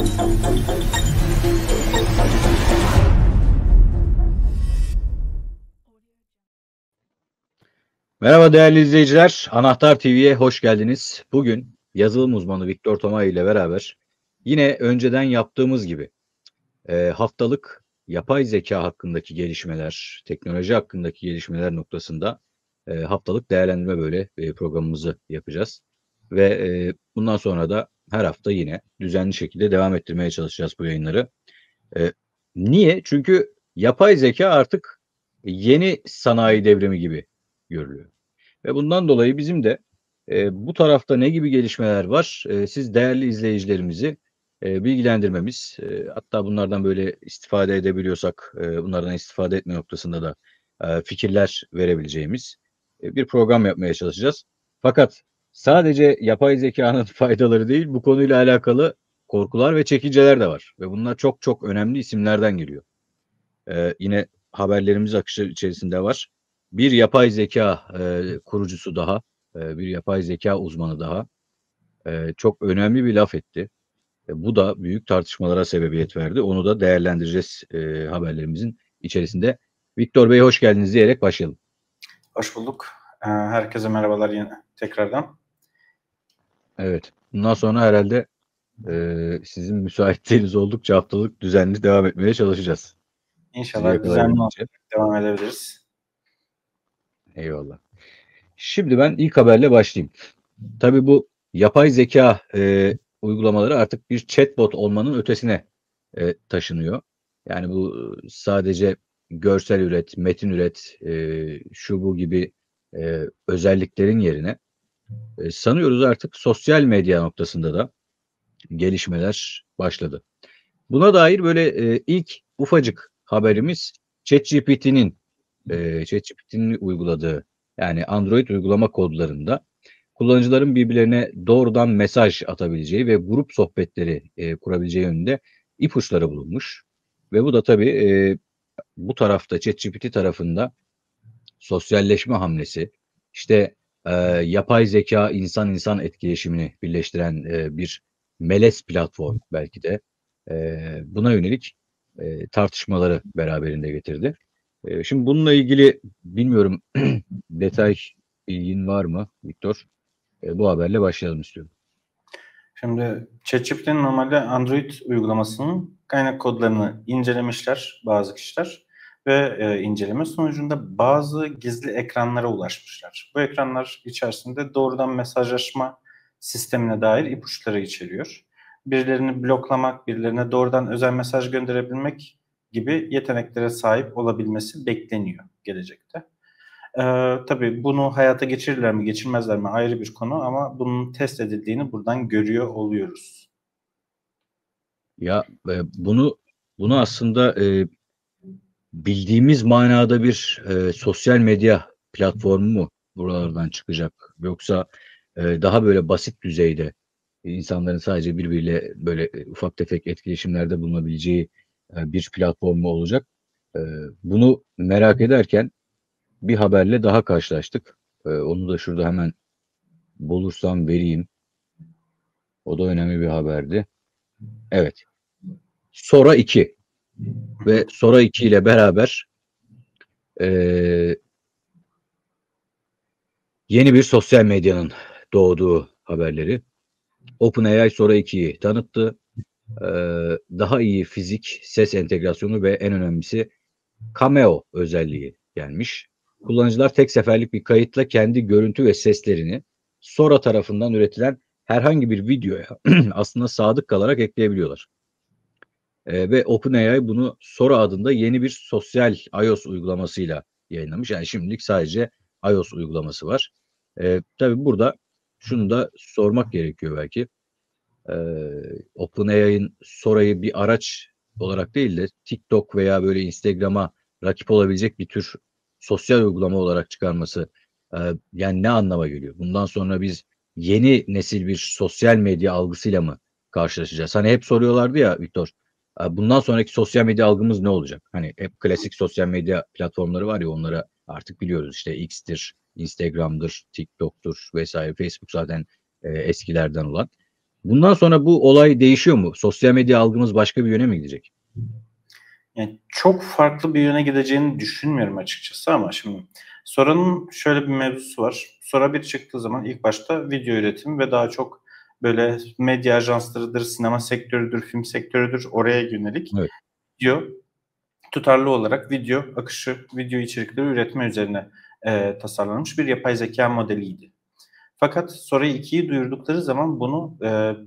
Merhaba değerli izleyiciler, Anahtar TV'ye hoş geldiniz. Bugün yazılım uzmanı Viktor Tomay ile beraber yine önceden yaptığımız gibi haftalık yapay zeka hakkındaki gelişmeler, teknoloji hakkındaki gelişmeler noktasında haftalık değerlendirme böyle programımızı yapacağız. Ve bundan sonra da her hafta yine düzenli şekilde devam ettirmeye çalışacağız bu yayınları. E, Niye? Çünkü yapay zeka artık yeni sanayi devrimi gibi görülüyor. Ve bundan dolayı bizim de bu tarafta ne gibi gelişmeler var? Siz değerli izleyicilerimizi bilgilendirmemiz, hatta bunlardan böyle istifade edebiliyorsak, bunlardan istifade etme noktasında da fikirler verebileceğimiz bir program yapmaya çalışacağız. Fakat sadece yapay zekanın faydaları değil, bu konuyla alakalı korkular ve çekinceler de var. Ve bunlar çok çok önemli isimlerden geliyor. Yine haberlerimiz akışı içerisinde var. Bir yapay zeka kurucusu daha, bir yapay zeka uzmanı daha çok önemli bir laf etti. Bu da büyük tartışmalara sebebiyet verdi. Onu da değerlendireceğiz haberlerimizin içerisinde. Viktor Bey hoş geldiniz diyerek başlayalım. Hoş bulduk. Herkese merhabalar yine tekrardan. Evet. Bundan sonra herhalde sizin müsaitliğiniz oldukça haftalık düzenli devam etmeye çalışacağız. İnşallah düzenli devam edebiliriz. Eyvallah. Şimdi ben ilk haberle başlayayım. Tabii bu yapay zeka uygulamaları artık bir chatbot olmanın ötesine taşınıyor. Yani bu sadece görsel üret, metin üret, şu bu gibi özelliklerin yerine sanıyoruz artık sosyal medya noktasında da gelişmeler başladı. Buna dair böyle ilk ufacık haberimiz ChatGPT'nin uyguladığı, yani Android uygulama kodlarında kullanıcıların birbirlerine doğrudan mesaj atabileceği ve grup sohbetleri kurabileceği yönünde ipuçları bulunmuş. Ve bu da tabii bu tarafta ChatGPT tarafında sosyalleşme hamlesi, işte yapay zeka insan insan etkileşimini birleştiren bir melez platform belki de buna yönelik tartışmaları beraberinde getirdi. Şimdi bununla ilgili bilmiyorum detay bilgin var mı Viktor? Bu haberle başlayalım istiyorum. Şimdi ChatGPT'nin normalde Android uygulamasının kaynak kodlarını incelemişler bazı kişiler ve inceleme sonucunda bazı gizli ekranlara ulaşmışlar. Bu ekranlar içerisinde doğrudan mesajlaşma sistemine dair ipuçları içeriyor. Birilerini bloklamak, birilerine doğrudan özel mesaj gönderebilmek gibi yeteneklere sahip olabilmesi bekleniyor gelecekte. Tabii bunu hayata geçirirler mi, geçirmezler mi ayrı bir konu ama bunun test edildiğini buradan görüyor oluyoruz. Ya bunu aslında bildiğimiz manada bir sosyal medya platformu mu buralardan çıkacak? Yoksa daha böyle basit düzeyde insanların sadece birbiriyle böyle ufak tefek etkileşimlerde bulunabileceği bir platform mu olacak? Bunu merak ederken bir haberle daha karşılaştık. Onu da şurada hemen bulursam vereyim. O da önemli bir haberdi. Evet. Sora 2 ve Sora 2 ile beraber yeni bir sosyal medyanın doğduğu haberleri. OpenAI Sora 2'yi tanıttı. Daha iyi fizik, ses entegrasyonu ve en önemlisi Cameo özelliği gelmiş. Kullanıcılar tek seferlik bir kayıtla kendi görüntü ve seslerini Sora tarafından üretilen herhangi bir videoya aslında sadık kalarak ekleyebiliyorlar. Ve OpenAI bunu Sora adında yeni bir sosyal iOS uygulamasıyla yayınlamış. Yani şimdilik sadece iOS uygulaması var. Tabii burada şunu da sormak gerekiyor belki. OpenAI'ın Sora'yı bir araç olarak değil de TikTok veya böyle Instagram'a rakip olabilecek bir tür sosyal uygulama olarak çıkarması yani ne anlama geliyor? Bundan sonra biz yeni nesil bir sosyal medya algısıyla mı karşılaşacağız? Hani hep soruyorlardı ya Viktor, bundan sonraki sosyal medya algımız ne olacak? Hani hep klasik sosyal medya platformları var ya, onları artık biliyoruz, işte X'tir, Instagram'dır, TikTok'tur vesaire. Facebook zaten eskilerden olan. Bundan sonra bu olay değişiyor mu? Sosyal medya algımız başka bir yöne mi gidecek? Yani çok farklı bir yöne gideceğini düşünmüyorum açıkçası ama şimdi Sora'nın şöyle bir mevzusu var. Sora bir çıktığı zaman ilk başta video üretimi ve daha çok böyle medya ajanslarıdır, sinema sektörüdür, film sektörüdür oraya yönelik Evet. video tutarlı olarak video akışı, video içerikleri üretme üzerine tasarlanmış bir yapay zeka modeliydi. Fakat Sora 2'yi duyurdukları zaman bunu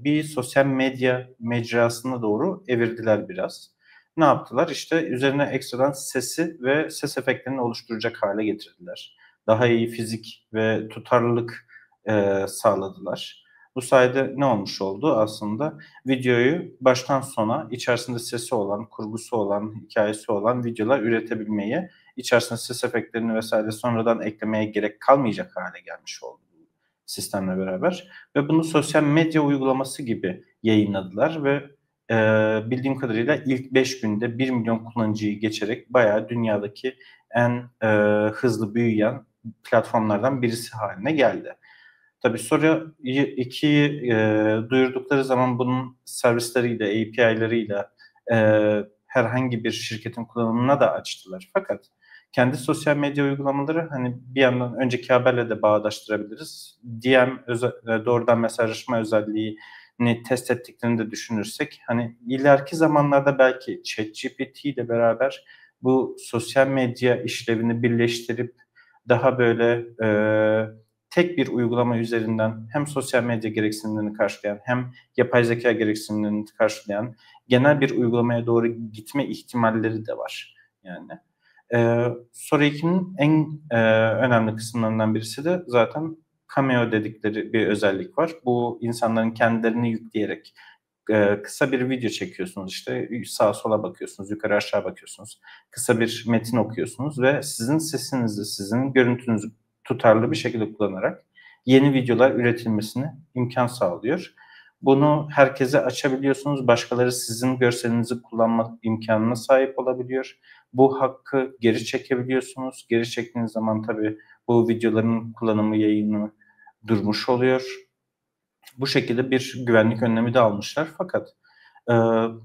bir sosyal medya mecrasına doğru evirdiler biraz. Ne yaptılar? İşte üzerine ekstradan sesi ve ses efektlerini oluşturacak hale getirdiler. Daha iyi fizik ve tutarlılık sağladılar. Bu sayede ne olmuş oldu? Aslında videoyu baştan sona içerisinde sesi olan, kurgusu olan, hikayesi olan videolar üretebilmeyi, içerisinde ses efektlerini vesaire sonradan eklemeye gerek kalmayacak hale gelmiş oldu sistemle beraber ve bunu sosyal medya uygulaması gibi yayınladılar ve bildiğim kadarıyla ilk 5 günde 1 milyon kullanıcıyı geçerek bayağı dünyadaki en hızlı büyüyen platformlardan birisi haline geldi. Tabii sonra 2'yi duyurdukları zaman bunun servisleriyle, API'larıyla herhangi bir şirketin kullanımına da açtılar. Fakat kendi sosyal medya uygulamaları hani bir yandan önceki haberle de bağdaştırabiliriz. Doğrudan mesajlaşma özelliğini test ettiklerini de düşünürsek hani ileriki zamanlarda belki ChatGPT ile beraber bu sosyal medya işlevini birleştirip daha böyle tek bir uygulama üzerinden hem sosyal medya gereksinimlerini karşılayan hem yapay zeka gereksinimlerini karşılayan genel bir uygulamaya doğru gitme ihtimalleri de var. Yani Soru 2'nin en önemli kısımlarından birisi de zaten Cameo dedikleri bir özellik var. Bu insanların kendilerini yükleyerek kısa bir video çekiyorsunuz işte sağa sola bakıyorsunuz, yukarı aşağı bakıyorsunuz. Kısa bir metin okuyorsunuz ve sizin sesinizi, sizin görüntünüzü tutarlı bir şekilde kullanarak yeni videolar üretilmesine imkan sağlıyor. Bunu herkese açabiliyorsunuz. Başkaları sizin görselinizi kullanma imkanına sahip olabiliyor. Bu hakkı geri çekebiliyorsunuz. Geri çektiğiniz zaman tabii bu videoların kullanımı, yayını durmuş oluyor. Bu şekilde bir güvenlik önlemi de almışlar. Fakat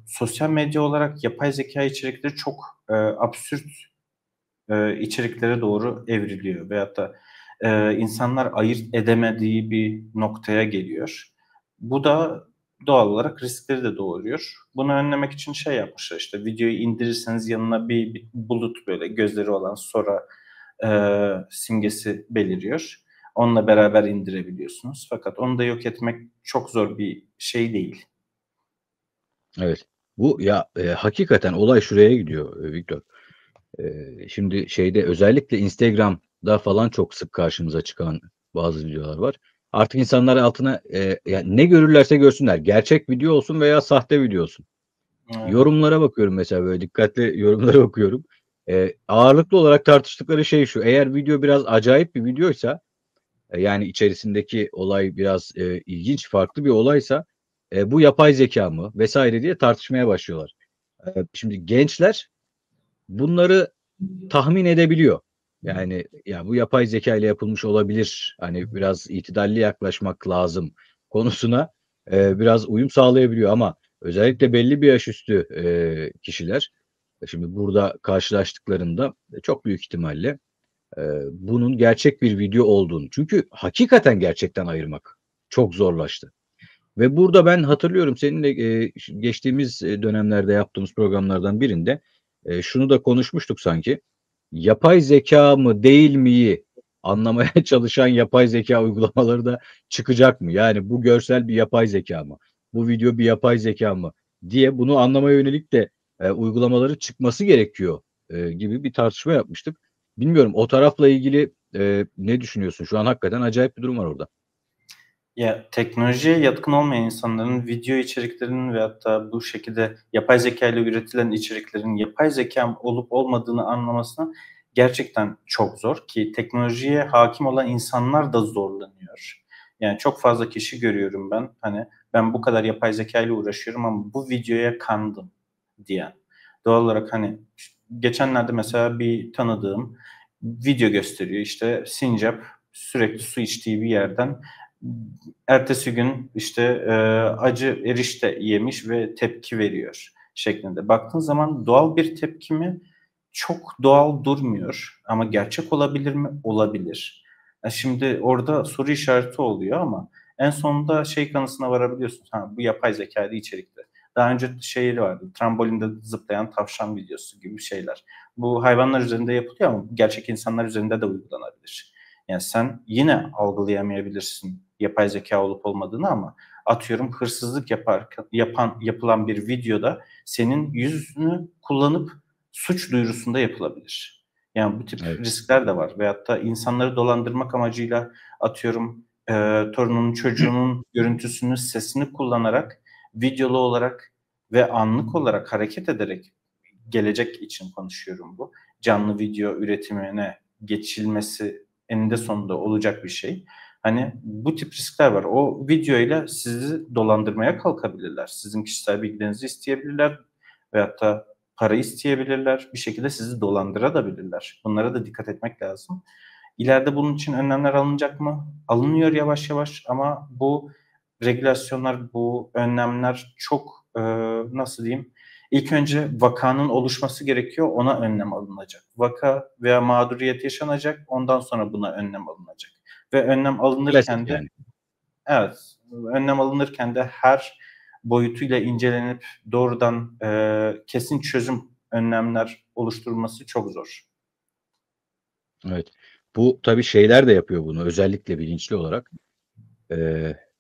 sosyal medya olarak yapay zeka içerikleri çok absürt içeriklere doğru evriliyor veyahut da insanlar ayırt edemediği bir noktaya geliyor. Bu da doğal olarak riskleri de doğuruyor. Bunu önlemek için şey yapmışlar işte videoyu indirirseniz yanına bir bulut böyle gözleri olan Sora simgesi beliriyor. Onunla beraber indirebiliyorsunuz. Fakat onu da yok etmek çok zor bir şey değil. Evet. Bu ya hakikaten olay şuraya gidiyor Viktor. Şimdi şeyde özellikle Instagram'da falan çok sık karşımıza çıkan bazı videolar var. Artık insanlar altına yani ne görürlerse görsünler. Gerçek video olsun veya sahte video olsun. Evet. Yorumlara bakıyorum mesela böyle dikkatli yorumlara okuyorum. Ağırlıklı olarak tartıştıkları şey şu. Eğer video biraz acayip bir videoysa yani içerisindeki olay biraz ilginç, farklı bir olaysa bu yapay zeka mı vesaire diye tartışmaya başlıyorlar. Şimdi gençler bunları tahmin edebiliyor. Yani ya bu yapay zeka ile yapılmış olabilir. Hani biraz itidalli yaklaşmak lazım konusuna biraz uyum sağlayabiliyor ama özellikle belli bir yaş üstü kişiler şimdi burada karşılaştıklarında çok büyük ihtimalle bunun gerçek bir video olduğunu çünkü hakikaten gerçekten ayırmak çok zorlaştı. Ve burada ben hatırlıyorum seninle geçtiğimiz dönemlerde yaptığımız programlardan birinde şunu da konuşmuştuk sanki. Yapay zeka mı değil miyi anlamaya çalışan yapay zeka uygulamaları da çıkacak mı? Yani bu görsel bir yapay zeka mı? Bu video bir yapay zeka mı? Diye bunu anlamaya yönelik de uygulamaları çıkması gerekiyor gibi bir tartışma yapmıştık. Bilmiyorum o tarafla ilgili ne düşünüyorsun? Şu an hakikaten acayip bir durum var orada. Ya teknolojiye yatkın olmayan insanların video içeriklerinin ve hatta bu şekilde yapay zeka ile üretilen içeriklerin yapay zeka olup olmadığını anlamasına gerçekten çok zor ki teknolojiye hakim olan insanlar da zorlanıyor. Yani çok fazla kişi görüyorum ben. Hani ben bu kadar yapay zeka ile uğraşıyorum ama bu videoya kandım diyen. Doğal olarak hani geçenlerde mesela bir tanıdığım video gösteriyor. İşte sincap sürekli su içtiği bir yerden ertesi gün işte acı erişte yemiş ve tepki veriyor şeklinde. Baktığın zaman doğal bir tepki mi? Çok doğal durmuyor ama gerçek olabilir mi? Olabilir. Şimdi orada soru işareti oluyor ama en sonunda şey kanısına varabiliyorsun. Ha, bu yapay zekaydı içerikte. Daha önce şeyleri vardı. Trambolinde zıplayan tavşan videosu gibi şeyler. Bu hayvanlar üzerinde yapılıyor ama gerçek insanlar üzerinde de uygulanabilir. Yani sen yine algılayamayabilirsin yapay zeka olup olmadığını ama atıyorum hırsızlık yapılan bir videoda senin yüzünü kullanıp suç duyurusunda yapılabilir. Yani bu tip Evet. riskler de var. Veyahut da insanları dolandırmak amacıyla atıyorum torununun çocuğunun görüntüsünü, sesini kullanarak videolu olarak ve anlık olarak hareket ederek gelecek için konuşuyorum bu. Canlı video üretimine geçilmesi eninde sonunda olacak bir şey. Hani bu tip riskler var. O videoyla sizi dolandırmaya kalkabilirler. Sizin kişisel bilgilerinizi isteyebilirler veyahut da para isteyebilirler. Bir şekilde sizi dolandırabilirler. Bunlara da dikkat etmek lazım. İleride bunun için önlemler alınacak mı? Alınıyor yavaş yavaş ama bu regülasyonlar, bu önlemler çok nasıl diyeyim? İlk önce vakanın oluşması gerekiyor, ona önlem alınacak. Vaka veya mağduriyet yaşanacak, ondan sonra buna önlem alınacak. Ve önlem Klasik alınırken de yani. evet, önlem alınırken de her boyutuyla incelenip doğrudan kesin çözüm önlemler oluşturulması çok zor. Evet. Bu tabii şeyler de yapıyor bunu özellikle bilinçli olarak.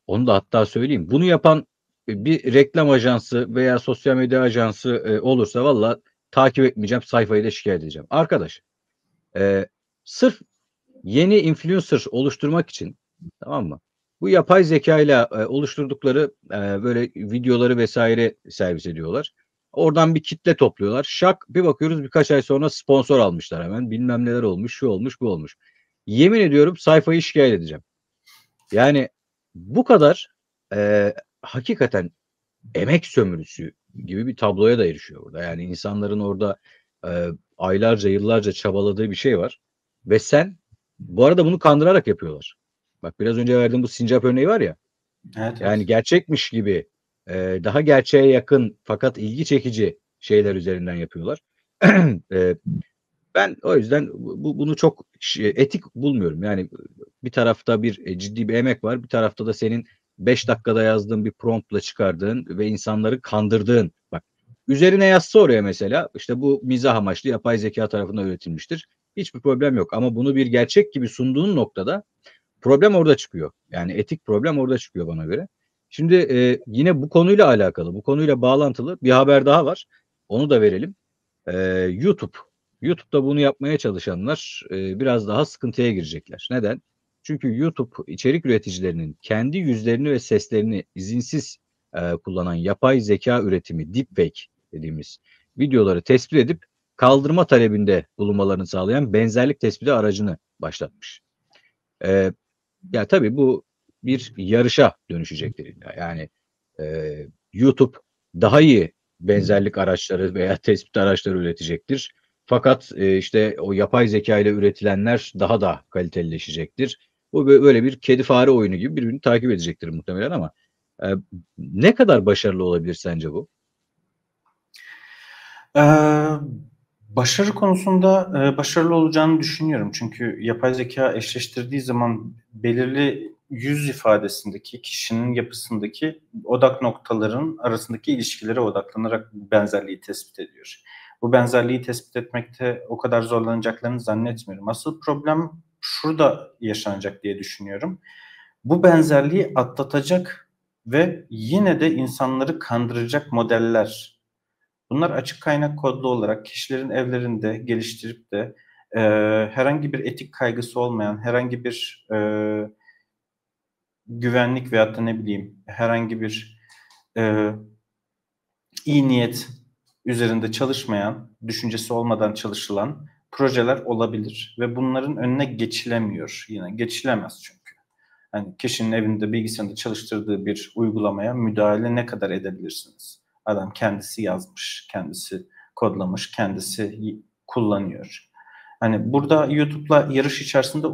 Onu da hatta söyleyeyim. Bunu yapan bir reklam ajansı veya sosyal medya ajansı olursa valla takip etmeyeceğim, sayfayı da şikayet edeceğim. Arkadaş, sırf yeni influencer oluşturmak için, tamam mı? Bu yapay zekâyla oluşturdukları böyle videoları vesaire servis ediyorlar. Oradan bir kitle topluyorlar. Şak bir bakıyoruz birkaç ay sonra sponsor almışlar hemen. Bilmem neler olmuş, şu olmuş, bu olmuş. Yemin ediyorum sayfayı şikayet edeceğim. Yani bu kadar hakikaten emek sömürüsü gibi bir tabloya da erişiyor burada. Yani insanların orada aylarca, yıllarca çabaladığı bir şey var ve sen bu arada bunu kandırarak yapıyorlar. Bak biraz önce verdiğim bu sincap örneği var ya, Evet, yani evet. gerçekmiş gibi daha gerçeğe yakın fakat ilgi çekici şeyler üzerinden yapıyorlar. Eee, Ben o yüzden bunu çok etik bulmuyorum. Yani bir tarafta bir ciddi bir emek var, bir tarafta da senin 5 dakikada yazdığın bir prompt'la çıkardığın ve insanları kandırdığın. Bak, üzerine yazsa oraya mesela, işte bu mizah amaçlı yapay zeka tarafından üretilmiştir. Hiçbir problem yok ama bunu bir gerçek gibi sunduğun noktada problem orada çıkıyor. Yani etik problem orada çıkıyor bana göre. Şimdi, yine bu konuyla alakalı, bu konuyla bağlantılı bir haber daha var. Onu da verelim. YouTube. YouTube'da bunu yapmaya çalışanlar, biraz daha sıkıntıya girecekler. Neden? Çünkü YouTube içerik üreticilerinin kendi yüzlerini ve seslerini izinsiz, kullanan yapay zeka üretimi, deepfake dediğimiz videoları tespit edip kaldırma talebinde bulunmalarını sağlayan benzerlik tespiti aracını başlatmış. Eee, Ya, tabii bu bir yarışa dönüşecektir illa. Yani, YouTube daha iyi benzerlik araçları veya tespit araçları üretecektir. Fakat, işte, o yapay zekâyla üretilenler daha da kalitelileşecektir. Bu böyle bir kedi fare oyunu gibi birbirini takip edecektir muhtemelen ama, eee, ne kadar başarılı olabilir sence bu? Eee, Başarı konusunda, başarılı olacağını düşünüyorum. Çünkü yapay zeka eşleştirdiği zaman belirli yüz ifadesindeki, kişinin yapısındaki odak noktaların arasındaki ilişkilere odaklanarak benzerliği tespit ediyor. Bu benzerliği tespit etmekte o kadar zorlanacaklarını zannetmiyorum. Asıl problem şurada yaşanacak diye düşünüyorum. Bu benzerliği atlatacak ve yine de insanları kandıracak modeller. Bunlar açık kaynak kodlu olarak kişilerin evlerinde geliştirip de herhangi bir etik kaygısı olmayan, herhangi bir güvenlik veyahut da ne bileyim herhangi bir eee, iyi niyet üzerinde çalışmayan, düşüncesi olmadan çalışılan projeler olabilir ve bunların önüne geçilemiyor. Yine geçilemez çünkü. Yani kişinin evinde bilgisayarında çalıştırdığı bir uygulamaya müdahale ne kadar edebilirsiniz? Adam kendisi yazmış, kendisi kodlamış, kendisi kullanıyor. Hani burada YouTube'la yarış içerisinde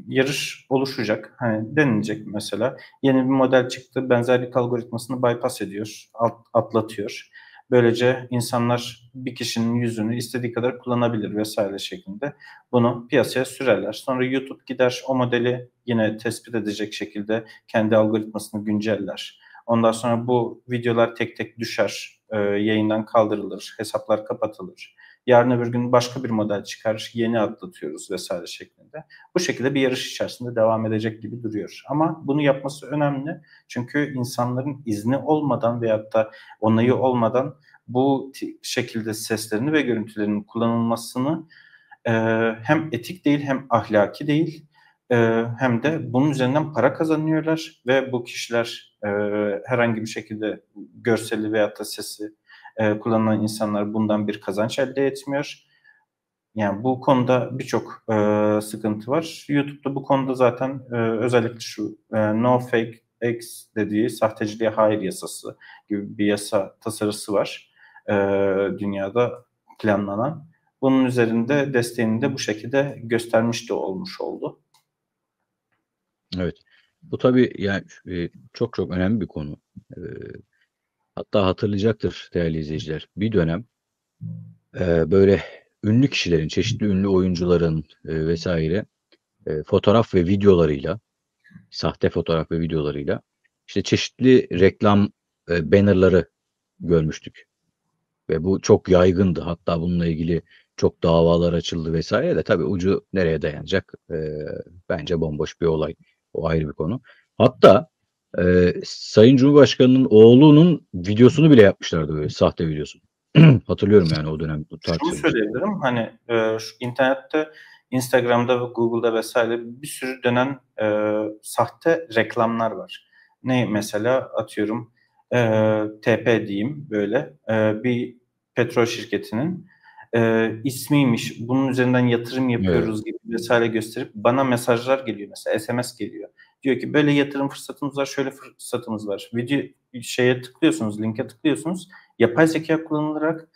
yarış oluşacak. Hani denilecek mesela yeni bir model çıktı, benzerlik algoritmasını bypass ediyor, atlatıyor. Böylece insanlar bir kişinin yüzünü istediği kadar kullanabilir vesaire şeklinde bunu piyasaya sürerler. Sonra YouTube gider o modeli yine tespit edecek şekilde kendi algoritmasını günceller. Ondan sonra bu videolar tek tek düşer, yayından kaldırılır, hesaplar kapatılır. Yarın öbür gün başka bir model çıkar, yeni atlatıyoruz vesaire şeklinde. Bu şekilde bir yarış içerisinde devam edecek gibi duruyor. Ama bunu yapması önemli. Çünkü insanların izni olmadan veyahut da onayı olmadan bu şekilde seslerini ve görüntülerinin kullanılmasını hem etik değil hem ahlaki değil, hem de bunun üzerinden para kazanıyorlar ve bu kişiler herhangi bir şekilde görseli veyahut da sesi kullanılan insanlar bundan bir kazanç elde etmiyor. Yani bu konuda birçok sıkıntı var. YouTube'da bu konuda zaten özellikle şu No Fake X dediği sahteciliğe hayır yasası gibi bir yasa tasarısı var dünyada planlanan. Bunun üzerinde desteğini de bu şekilde göstermiş de olmuş oldu. Evet. Bu tabii yani çok çok önemli bir konu. Hatta hatırlayacaktır değerli izleyiciler. Bir dönem böyle ünlü kişilerin, çeşitli ünlü oyuncuların vesaire fotoğraf ve videolarıyla, sahte fotoğraf ve videolarıyla işte çeşitli reklam bannerları görmüştük. Ve bu çok yaygındı. Hatta bununla ilgili çok davalar açıldı vesaire de tabii ucu nereye dayanacak? Bence bomboş bir olay. O ayrı bir konu. Hatta Sayın Cumhurbaşkanı'nın oğlunun videosunu bile yapmışlardı böyle sahte videosunu. Hatırlıyorum yani o dönem bu Şunu tartışılmıştı. söyleyebilirim, hani şu internette, Instagram'da ve Google'da vesaire bir sürü dönen sahte reklamlar var. Ne mesela atıyorum TP diyeyim böyle bir petrol şirketinin ismiymiş, bunun üzerinden yatırım Evet. yapıyoruz gibi vesaire gösterip bana mesajlar geliyor, mesela SMS geliyor. Diyor ki böyle yatırım fırsatımız var, şöyle fırsatımız var. Video şeye tıklıyorsunuz, linke tıklıyorsunuz. Yapay zeka kullanılarak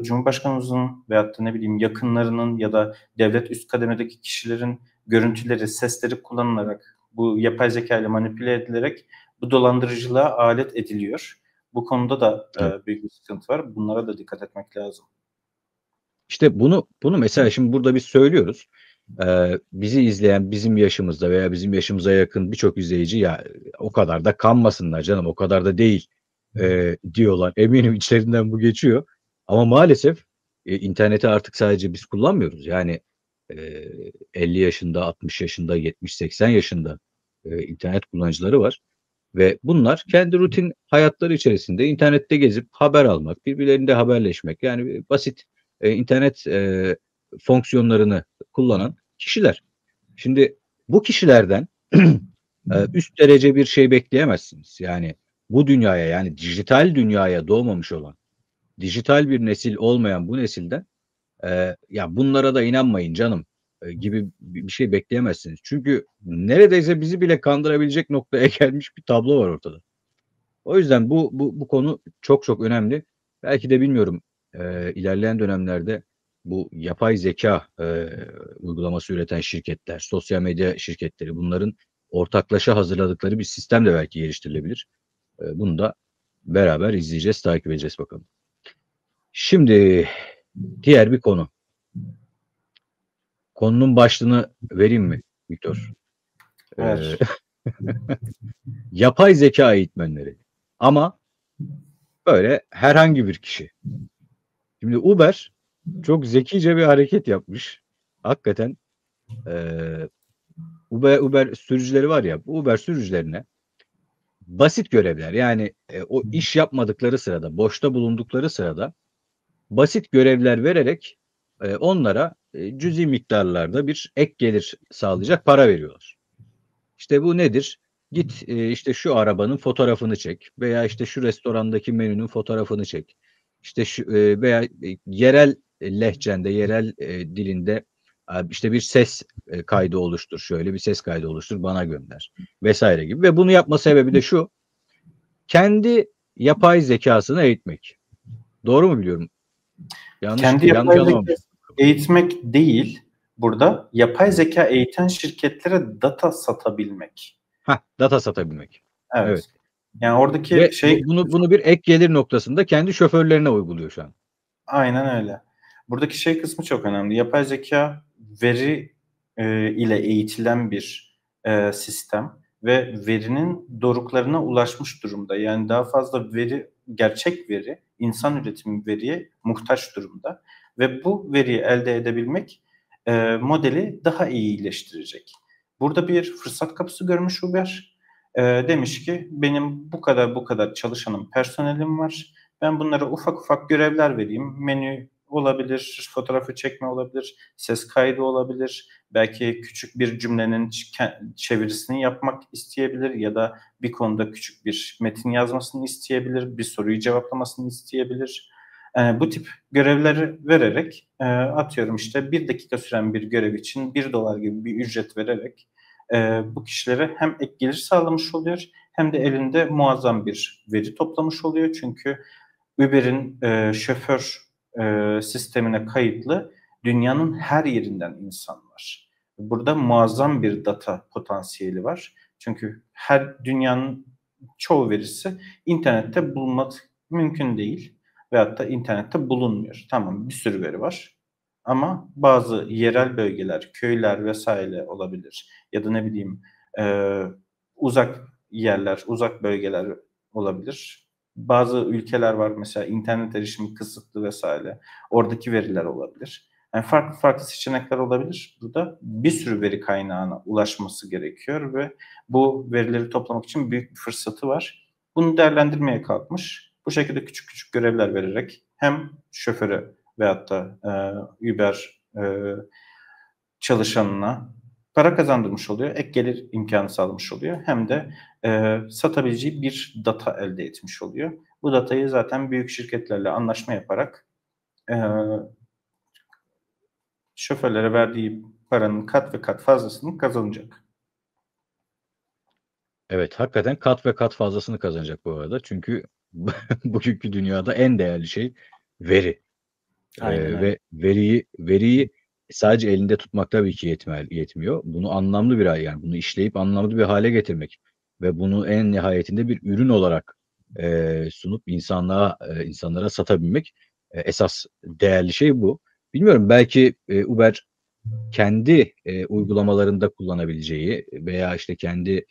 Cumhurbaşkanımızın veyahut da ne bileyim yakınlarının ya da devlet üst kademedeki kişilerin görüntüleri, sesleri kullanılarak bu yapay zeka ile manipüle edilerek bu dolandırıcılığa alet ediliyor. Bu konuda da Evet. büyük bir sıkıntı var. Bunlara da dikkat etmek lazım. İşte bunu mesela şimdi burada biz söylüyoruz. Bizi izleyen bizim yaşımızda veya bizim yaşımıza yakın birçok izleyici ya o kadar da kanmasınlar canım o kadar da değil diyorlar. Eminim içlerinden bu geçiyor. Ama maalesef interneti artık sadece biz kullanmıyoruz. Yani 50 yaşında, 60 yaşında, 70-80 yaşında internet kullanıcıları var. Ve bunlar kendi rutin hayatları içerisinde internette gezip haber almak, birbirleriyle haberleşmek yani basit internet fonksiyonlarını kullanan kişiler. Şimdi bu kişilerden üst derece bir şey bekleyemezsiniz. Yani bu dünyaya yani dijital dünyaya doğmamış olan, dijital bir nesil olmayan bu nesilden ya bunlara da inanmayın canım gibi bir şey bekleyemezsiniz. Çünkü neredeyse bizi bile kandırabilecek noktaya gelmiş bir tablo var ortada. O yüzden bu konu çok çok önemli. Belki de bilmiyorum ilerleyen dönemlerde bu yapay zeka uygulaması üreten şirketler, sosyal medya şirketleri bunların ortaklaşa hazırladıkları bir sistem de belki geliştirilebilir. Bunu da beraber izleyeceğiz, takip edeceğiz bakalım. Şimdi diğer bir konu. Konunun başlığını vereyim mi Viktor? Evet. Yapay zeka eğitmenleri. Ama böyle herhangi bir kişi. Şimdi Uber çok zekice bir hareket yapmış. Hakikaten Uber sürücüleri var ya, bu Uber sürücülerine basit görevler yani o iş yapmadıkları sırada, boşta bulundukları sırada basit görevler vererek onlara cüzi miktarlarda bir ek gelir sağlayacak para veriyorlar. İşte bu nedir? Git işte şu arabanın fotoğrafını çek veya işte şu restorandaki menünün fotoğrafını çek. İşte şu veya yerel lehçende, yerel dilinde işte bir ses kaydı oluştur. Şöyle bir ses kaydı oluştur, bana gönder vesaire gibi. Ve bunu yapma sebebi de şu. Kendi yapay zekasını eğitmek. Doğru mu biliyorum? Yanlış Kendi yanlış yapay anlamamışım. zekası Eğitmek değil, burada yapay zeka eğiten şirketlere data satabilmek. Data satabilmek. Evet. Evet. Yani oradaki Ve şey bunu bir ek gelir noktasında kendi şoförlerine uyguluyor şu an. aynen öyle. Buradaki şey kısmı çok önemli. Yapay zeka veri ile eğitilen bir sistem ve verinin doruklarına ulaşmış durumda. Yani daha fazla veri, gerçek veri, insan üretimi veriye muhtaç durumda. Ve bu veriyi elde edebilmek modeli daha iyileştirecek. Burada bir fırsat kapısı görmüş Uber. Demiş ki benim bu kadar çalışanım, personelim var. Ben bunlara ufak ufak görevler vereyim. Menü olabilir, fotoğrafı çekme olabilir, ses kaydı olabilir. Belki küçük bir cümlenin çevirisini yapmak isteyebilir ya da bir konuda küçük bir metin yazmasını isteyebilir, bir soruyu cevaplamasını isteyebilir. Bu tip görevleri vererek atıyorum işte 1 dakika süren bir görev için $1 gibi bir ücret vererek bu kişilere hem ek gelir sağlamış oluyor hem de elinde muazzam bir veri toplamış oluyor. Çünkü Uber'in şoför sistemine kayıtlı dünyanın her yerinden insan var. Burada muazzam bir data potansiyeli var. Çünkü dünyanın çoğu verisi internette bulunmak mümkün değil. Veyahut da internette bulunmuyor. Tamam, bir sürü veri var. Ama bazı yerel bölgeler, köyler vesaire olabilir. Ya da ne bileyim uzak yerler, uzak bölgeler olabilir. Bazı ülkeler var mesela internet erişimi kısıtlı vesaire. Oradaki veriler olabilir. Yani farklı farklı seçenekler olabilir. Burada bir sürü veri kaynağına ulaşması gerekiyor ve bu verileri toplamak için büyük bir fırsatı var. Bunu değerlendirmeye kalkmış. Bu şekilde küçük küçük görevler vererek hem şoföre veyahut da Uber çalışanına para kazandırmış oluyor, ek gelir imkanı sağlamış oluyor. Hem de satabileceği bir data elde etmiş oluyor. Bu datayı zaten büyük şirketlerle anlaşma yaparak e, şoförlere verdiği paranın kat ve kat fazlasını kazanacak. Evet, hakikaten kat ve kat fazlasını kazanacak bu arada. Çünkü bugünkü dünyada en değerli şey veri. Aynen öyle. Ve veriyi sadece elinde tutmak tabii ki yetmiyor. Bunu anlamlı bir hale, yani bunu işleyip anlamlı bir hale getirmek ve bunu en nihayetinde bir ürün olarak sunup insanlara satabilmek esas değerli şey bu. Bilmiyorum, belki Uber kendi uygulamalarında kullanabileceği veya işte kendi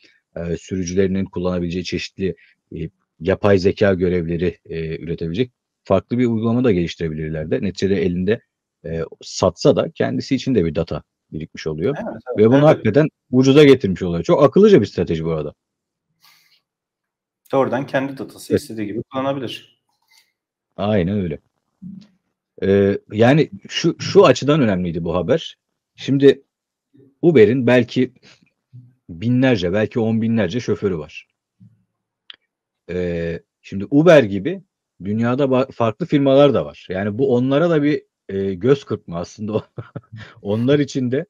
sürücülerinin kullanabileceği çeşitli yapay zeka görevleri üretebilecek farklı bir uygulama da geliştirebilirler de. Neticede elinde satsa da kendisi için de bir data birikmiş oluyor Evet, evet, ve bunu elbette. hakikaten ucuza getirmiş oluyor. Çok akıllıca bir strateji bu arada. Doğrudan kendi datası Evet, istediği gibi kullanabilir. aynen öyle. Yani şu açıdan önemliydi bu haber. Şimdi Uber'in belki binlerce, belki on binlerce şoförü var. Şimdi Uber gibi dünyada farklı firmalar da var. Yani bu onlara da bir göz kırpma aslında. Onlar için de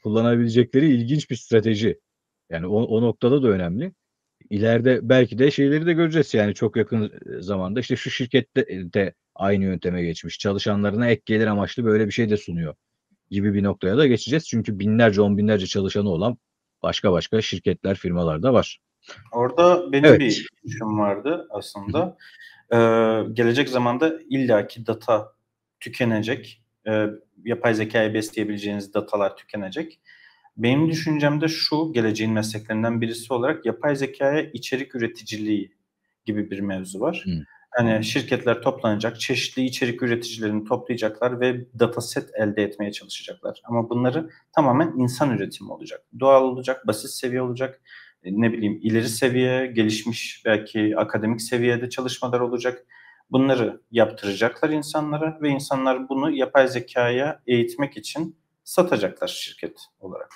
kullanabilecekleri ilginç bir strateji. Yani o noktada da önemli. İleride belki de şeyleri de göreceğiz, yani çok yakın zamanda işte şu şirkette de aynı yönteme geçmiş. Çalışanlarına ek gelir amaçlı böyle bir şey de sunuyor gibi bir noktaya da geçeceğiz. Çünkü binlerce, on binlerce çalışanı olan başka şirketler, firmalar da var. Orada benim Evet. bir düşüncem vardı Hı hı. aslında. Gelecek zamanda illaki data tükenecek. Yapay zekayı besleyebileceğiniz datalar tükenecek. Benim düşüncem de şu, geleceğin mesleklerinden birisi olarak yapay zekaya içerik üreticiliği gibi bir mevzu var. Hı. Hani şirketler toplanacak, çeşitli içerik üreticilerini toplayacaklar ve dataset elde etmeye çalışacaklar. Ama bunları tamamen insan üretimi olacak. Doğal olacak, basit seviye olacak, ne bileyim ileri seviye, gelişmiş belki akademik seviyede çalışmalar olacak. Bunları yaptıracaklar insanlara ve insanlar bunu yapay zekaya eğitmek için satacaklar şirket olarak.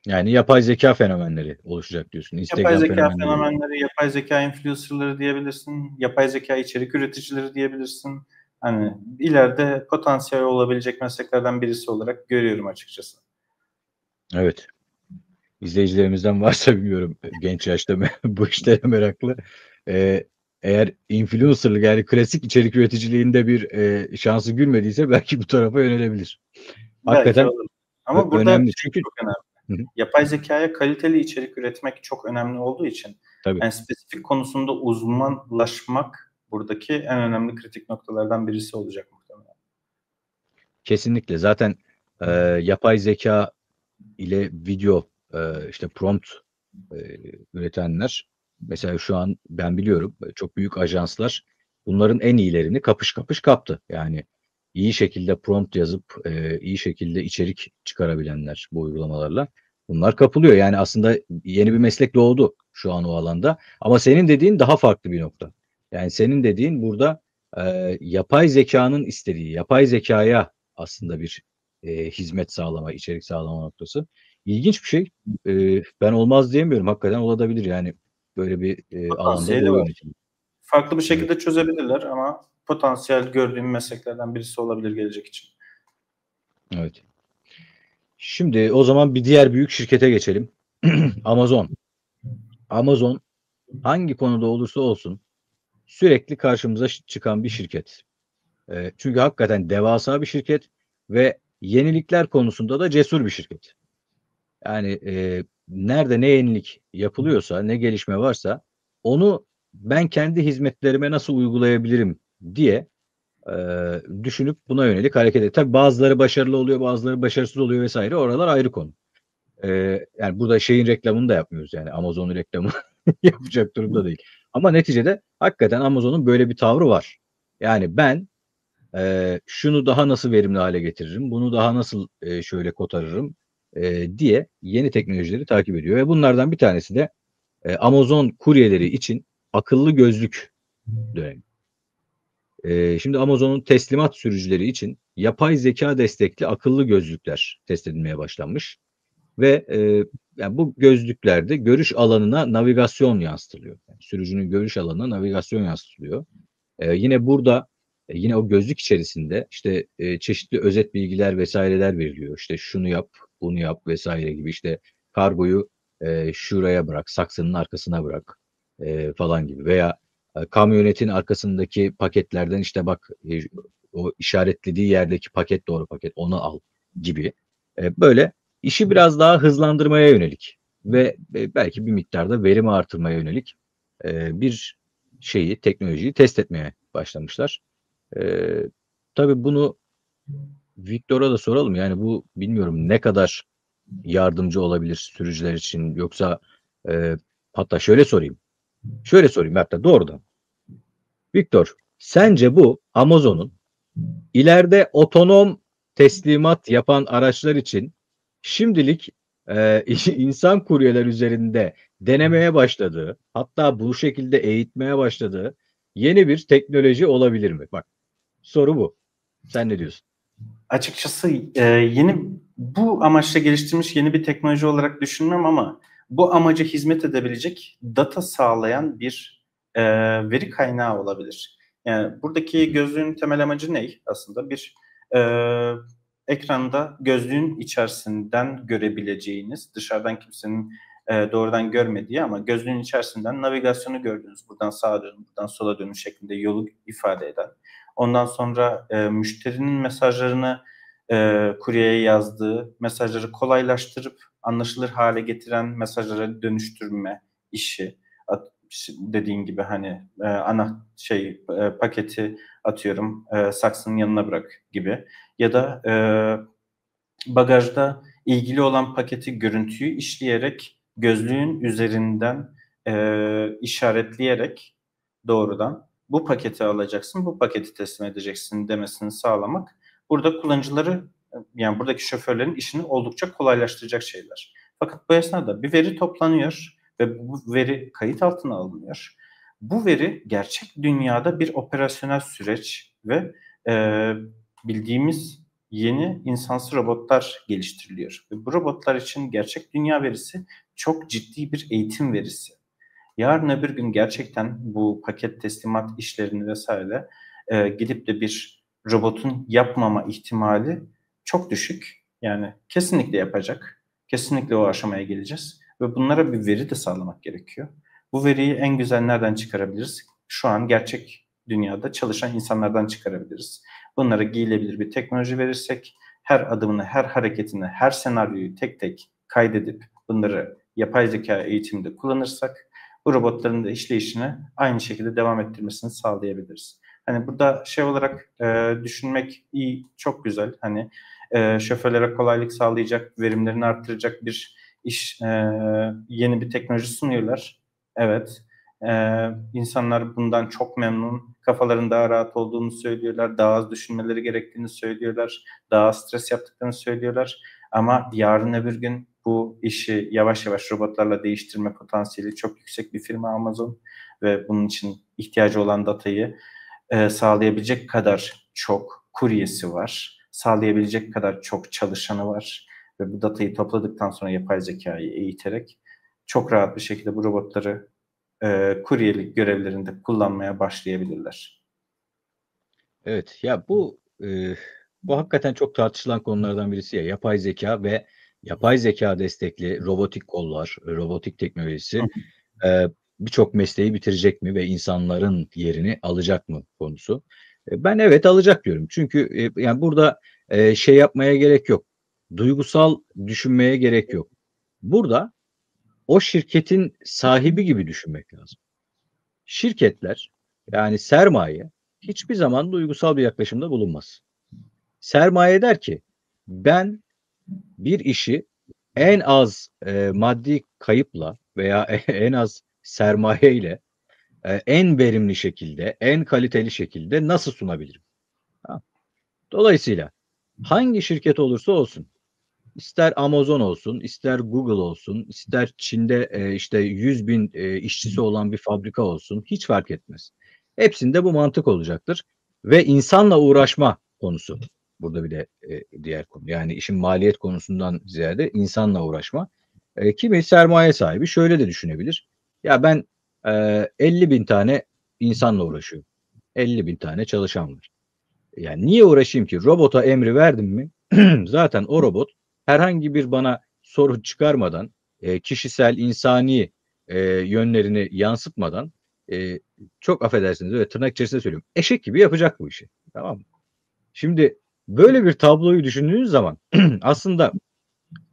Yani yapay zeka fenomenleri oluşacak diyorsun. Yapay Instagram zeka fenomenleri gibi. fenomenleri, yapay zeka influencer'ları diyebilirsin, yapay zeka içerik üreticileri diyebilirsin. Hani ileride potansiyel olabilecek mesleklerden birisi olarak görüyorum açıkçası. Evet. İzleyicilerimizden varsa bilmiyorum, genç yaşta bu işlere meraklı. Ee, eğer influencerlık yani klasik içerik üreticiliğinde bir şansı gülmediyse belki bu tarafa yönelebilir. Belki Hakikaten olur. Ama burada önemli şey çünkü çok önemli. hı hı, Yapay zekâya kaliteli içerik üretmek çok önemli olduğu için, tabii. yani spesifik konusunda uzmanlaşmak buradaki en önemli kritik noktalardan birisi olacak muhtemelen. Kesinlikle. Zaten yapay zeka ile video işte prompt üretenler mesela şu an ben biliyorum çok büyük ajanslar bunların en iyilerini kapış kapış kaptı. Yani iyi şekilde prompt yazıp iyi şekilde içerik çıkarabilenler bu uygulamalarla bunlar kapılıyor. Yani aslında yeni bir meslek doğdu şu an o alanda. Ama senin dediğin daha farklı bir nokta. Yani senin dediğin burada yapay zekanın istediği, yapay zekaya aslında bir hizmet sağlama, içerik sağlama noktası. İlginç bir şey. Ben olmaz diyemiyorum. Hakikaten olabilir yani böyle bir alanda Potansiyeli doğru var. yönetim. Farklı bir Evet, şekilde çözebilirler ama potansiyel gördüğüm mesleklerden birisi olabilir gelecek için. evet. Şimdi o zaman bir diğer büyük şirkete geçelim. Amazon. Amazon hangi konuda olursa olsun sürekli karşımıza çıkan bir şirket. Çünkü hakikaten devasa bir şirket ve yenilikler konusunda da cesur bir şirket. Yani nerede ne yenilik yapılıyorsa, ne gelişme varsa onu ben kendi hizmetlerime nasıl uygulayabilirim diye düşünüp buna yönelik hareket ediyor. Tabii bazıları başarılı oluyor, bazıları başarısız oluyor vesaire. Oralar ayrı konu. Yani burada şeyin reklamını da yapmıyoruz yani Amazon'un reklamı yapacak durumda değil. Ama neticede hakikaten Amazon'un böyle bir tavrı var. Yani ben şunu daha nasıl verimli hale getiririm, bunu daha nasıl şöyle kotarırım diye yeni teknolojileri takip ediyor. Ve bunlardan bir tanesi de Amazon kuryeleri için akıllı gözlük dönemi. Şimdi Amazon'un teslimat sürücüleri için yapay zeka destekli akıllı gözlükler test edilmeye başlanmış ve yani bu gözlüklerde görüş alanına navigasyon yansıtılıyor. Yani sürücünün görüş alanına navigasyon yansıtılıyor. Yine burada yine o gözlük içerisinde işte çeşitli özet bilgiler vesaireler veriliyor. İşte şunu yap, bunu yap vesaire gibi işte kargoyu şuraya bırak, saksının arkasına bırak falan gibi veya kamyonetin arkasındaki paketlerden işte bak o işaretlediği yerdeki paket doğru paket onu al gibi. Böyle işi biraz daha hızlandırmaya yönelik ve belki bir miktarda verimi artırmaya yönelik bir teknolojiyi test etmeye başlamışlar. Eee, tabii bunu Victor'a da soralım. Yani bu bilmiyorum ne kadar yardımcı olabilir sürücüler için yoksa eee, hatta şöyle sorayım. Şöyle sorayım hatta doğrudan. Victor, sence bu Amazon'un ileride otonom teslimat yapan araçlar için şimdilik insan kuryeler üzerinde denemeye başladığı, hatta bu şekilde eğitmeye başladığı yeni bir teknoloji olabilir mi? Bak, soru bu. Sen ne diyorsun? Açıkçası yeni bu amaçla geliştirilmiş yeni bir teknoloji olarak düşünmem ama bu amaca hizmet edebilecek data sağlayan bir veri kaynağı olabilir. Yani buradaki gözlüğün temel amacı ne aslında? Bir e, ekranda gözlüğün içerisinden görebileceğiniz, dışarıdan kimsenin doğrudan görmediği ama gözlüğün içerisinden navigasyonu gördüğünüz, buradan sağa dönün, buradan sola dönün şeklinde yolu ifade eden. Ondan sonra müşterinin mesajlarını kuryeye yazdığı, mesajları kolaylaştırıp anlaşılır hale getiren mesajlara dönüştürme işi. Dediğin gibi hani paketi atıyorum saksının yanına bırak gibi ya da bagajda ilgili olan paketi görüntüyü işleyerek gözlüğün üzerinden işaretleyerek doğrudan bu paketi alacaksın, bu paketi teslim edeceksin demesini sağlamak burada kullanıcıları yani buradaki şoförlerin işini oldukça kolaylaştıracak şeyler. Fakat bu esnada bir veri toplanıyor ve bu veri kayıt altına alınıyor. Bu veri gerçek dünyada bir operasyonel süreç ve e, bildiğimiz yeni insansız robotlar geliştiriliyor. Ve bu robotlar için gerçek dünya verisi çok ciddi bir eğitim verisi. Yarın öbür gün gerçekten bu paket teslimat işlerini vesaire gidip de bir robotun yapmama ihtimali çok düşük. Yani kesinlikle yapacak. Kesinlikle o aşamaya geleceğiz. Ve bunlara bir veri de sağlamak gerekiyor. Bu veriyi en güzel nereden çıkarabiliriz? şu an gerçek dünyada çalışan insanlardan çıkarabiliriz. Bunlara giyilebilir bir teknoloji verirsek, her adımını, her hareketini, her senaryoyu tek tek kaydedip bunları yapay zeka eğitiminde kullanırsak bu robotların da işleyişini aynı şekilde devam ettirmesini sağlayabiliriz. Hani burada şey olarak düşünmek iyi, çok güzel. Hani şoförlere kolaylık sağlayacak, verimlerini arttıracak bir iş, yeni bir teknoloji sunuyorlar. Evet. İnsanlar bundan çok memnun. Kafaların daha rahat olduğunu söylüyorlar. Daha az düşünmeleri gerektiğini söylüyorlar. Daha az stres yaptıklarını söylüyorlar. Ama yarın öbür gün bu işi yavaş yavaş robotlarla değiştirme potansiyeli çok yüksek bir firma Amazon ve bunun için ihtiyacı olan datayı sağlayabilecek kadar çok kuryesi var. Sağlayabilecek kadar çok çalışanı var. Ve bu datayı topladıktan sonra yapay zekayı eğiterek çok rahat bir şekilde bu robotları kuryelik görevlerinde kullanmaya başlayabilirler. Evet ya bu hakikaten çok tartışılan konulardan birisi ya. Yapay zeka ve yapay zeka destekli robotik kollar, robotik teknolojisi birçok mesleği bitirecek mi ve insanların yerini alacak mı konusu. Ben evet alacak diyorum. Çünkü yani burada şey yapmaya gerek yok. Duygusal düşünmeye gerek yok. Burada o şirketin sahibi gibi düşünmek lazım. Şirketler yani sermaye hiçbir zaman duygusal bir yaklaşımda bulunmaz. Sermaye der ki ben bir işi en az maddi kayıpla veya en az sermayeyle en verimli şekilde, en kaliteli şekilde nasıl sunabilirim? Tamam. Dolayısıyla hangi şirket olursa olsun, ister Amazon olsun, ister Google olsun, ister Çin'de işte 100.000 işçisi olan bir fabrika olsun, hiç fark etmez. Hepsinde bu mantık olacaktır ve insanla uğraşma konusu burada bir de diğer konu. Yani işin maliyet konusundan ziyade insanla uğraşma. Kimi sermaye sahibi şöyle de düşünebilir. Ya ben 50.000 tane insanla uğraşıyorum. 50.000 tane çalışan var. Yani niye uğraşayım ki? Robota emri verdim mi zaten o robot herhangi bir bana sorun çıkarmadan, kişisel, insani, yönlerini yansıtmadan, çok affedersiniz, öyle tırnak içerisinde söylüyorum, eşek gibi yapacak bu işi. Tamam mı? Şimdi böyle bir tabloyu düşündüğünüz zaman aslında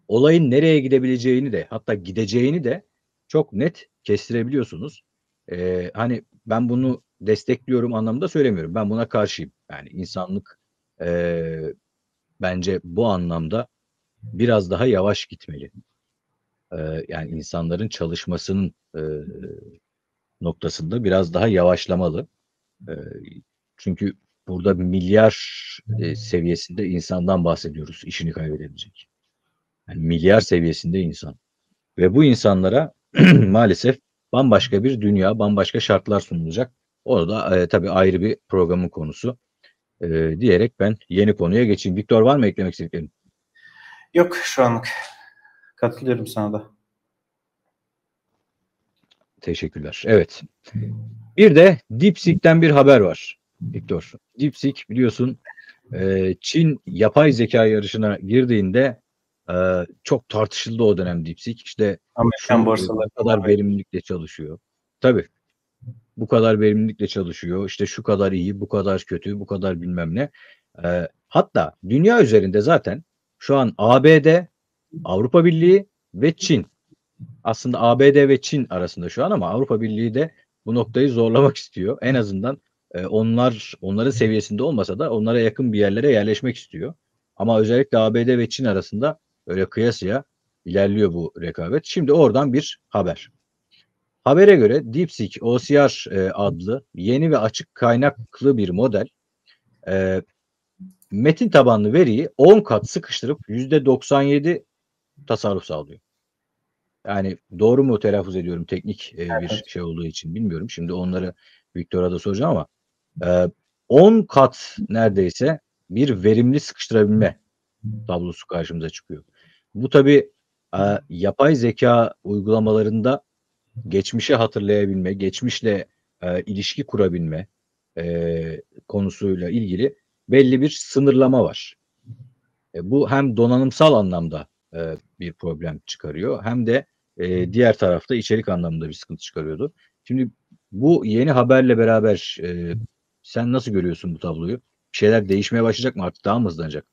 olayın nereye gidebileceğini de hatta gideceğini de çok net kestirebiliyorsunuz. Hani ben bunu destekliyorum anlamında söylemiyorum. Ben buna karşıyım. Yani insanlık eee, bence bu anlamda biraz daha yavaş gitmeli. Yani insanların çalışmasının noktasında biraz daha yavaşlamalı. Eee, çünkü burada milyar seviyesinde insandan bahsediyoruz işini kaybedebilecek. Yani milyar seviyesinde insan. Ve bu insanlara maalesef bambaşka bir dünya, bambaşka şartlar sunulacak. O da tabii ayrı bir programın konusu diyerek ben yeni konuya geçeyim. Viktor var mı eklemek istediklerin? Yok şu anlık. Katılıyorum sana da. Teşekkürler. Evet. Bir de DeepSeek'ten bir haber var Viktor. DeepSeek biliyorsun Çin yapay zeka yarışına girdiğinde çok tartışıldı o dönem DeepSeek. İşte Amerikan bu borsalarında kadar verimlilikle çalışıyor. Tabii. Bu kadar verimlilikle çalışıyor. İşte şu kadar iyi, bu kadar kötü, bu kadar bilmem ne. Hatta dünya üzerinde zaten şu an ABD, Avrupa Birliği ve Çin. Aslında ABD ve Çin arasında şu an ama Avrupa Birliği de bu noktayı zorlamak istiyor. En azından onların seviyesinde olmasa da onlara yakın bir yerlere yerleşmek istiyor. Ama özellikle ABD ve Çin arasında öyle kıyasıya ilerliyor bu rekabet. Şimdi oradan bir haber. Habere göre DeepSeek OCR adlı yeni ve açık kaynaklı bir model metin tabanlı veriyi 10 kat sıkıştırıp %97 tasarruf sağlıyor. Yani doğru mu telaffuz ediyorum teknik bir Evet. şey olduğu için bilmiyorum. Şimdi onları Viktor'a da soracağım ama 10 kat neredeyse bir verimli sıkıştırabilme tablosu karşımıza çıkıyor. Bu tabii yapay zeka uygulamalarında geçmişi hatırlayabilme, geçmişle ilişki kurabilme konusuyla ilgili belli bir sınırlama var. Bu hem donanımsal anlamda bir problem çıkarıyor hem de diğer tarafta içerik anlamında bir sıkıntı çıkarıyordu. Şimdi Bu yeni haberle beraber sen nasıl görüyorsun bu tabloyu? Bir şeyler değişmeye başlayacak mı artık? Daha mı hızlanacak?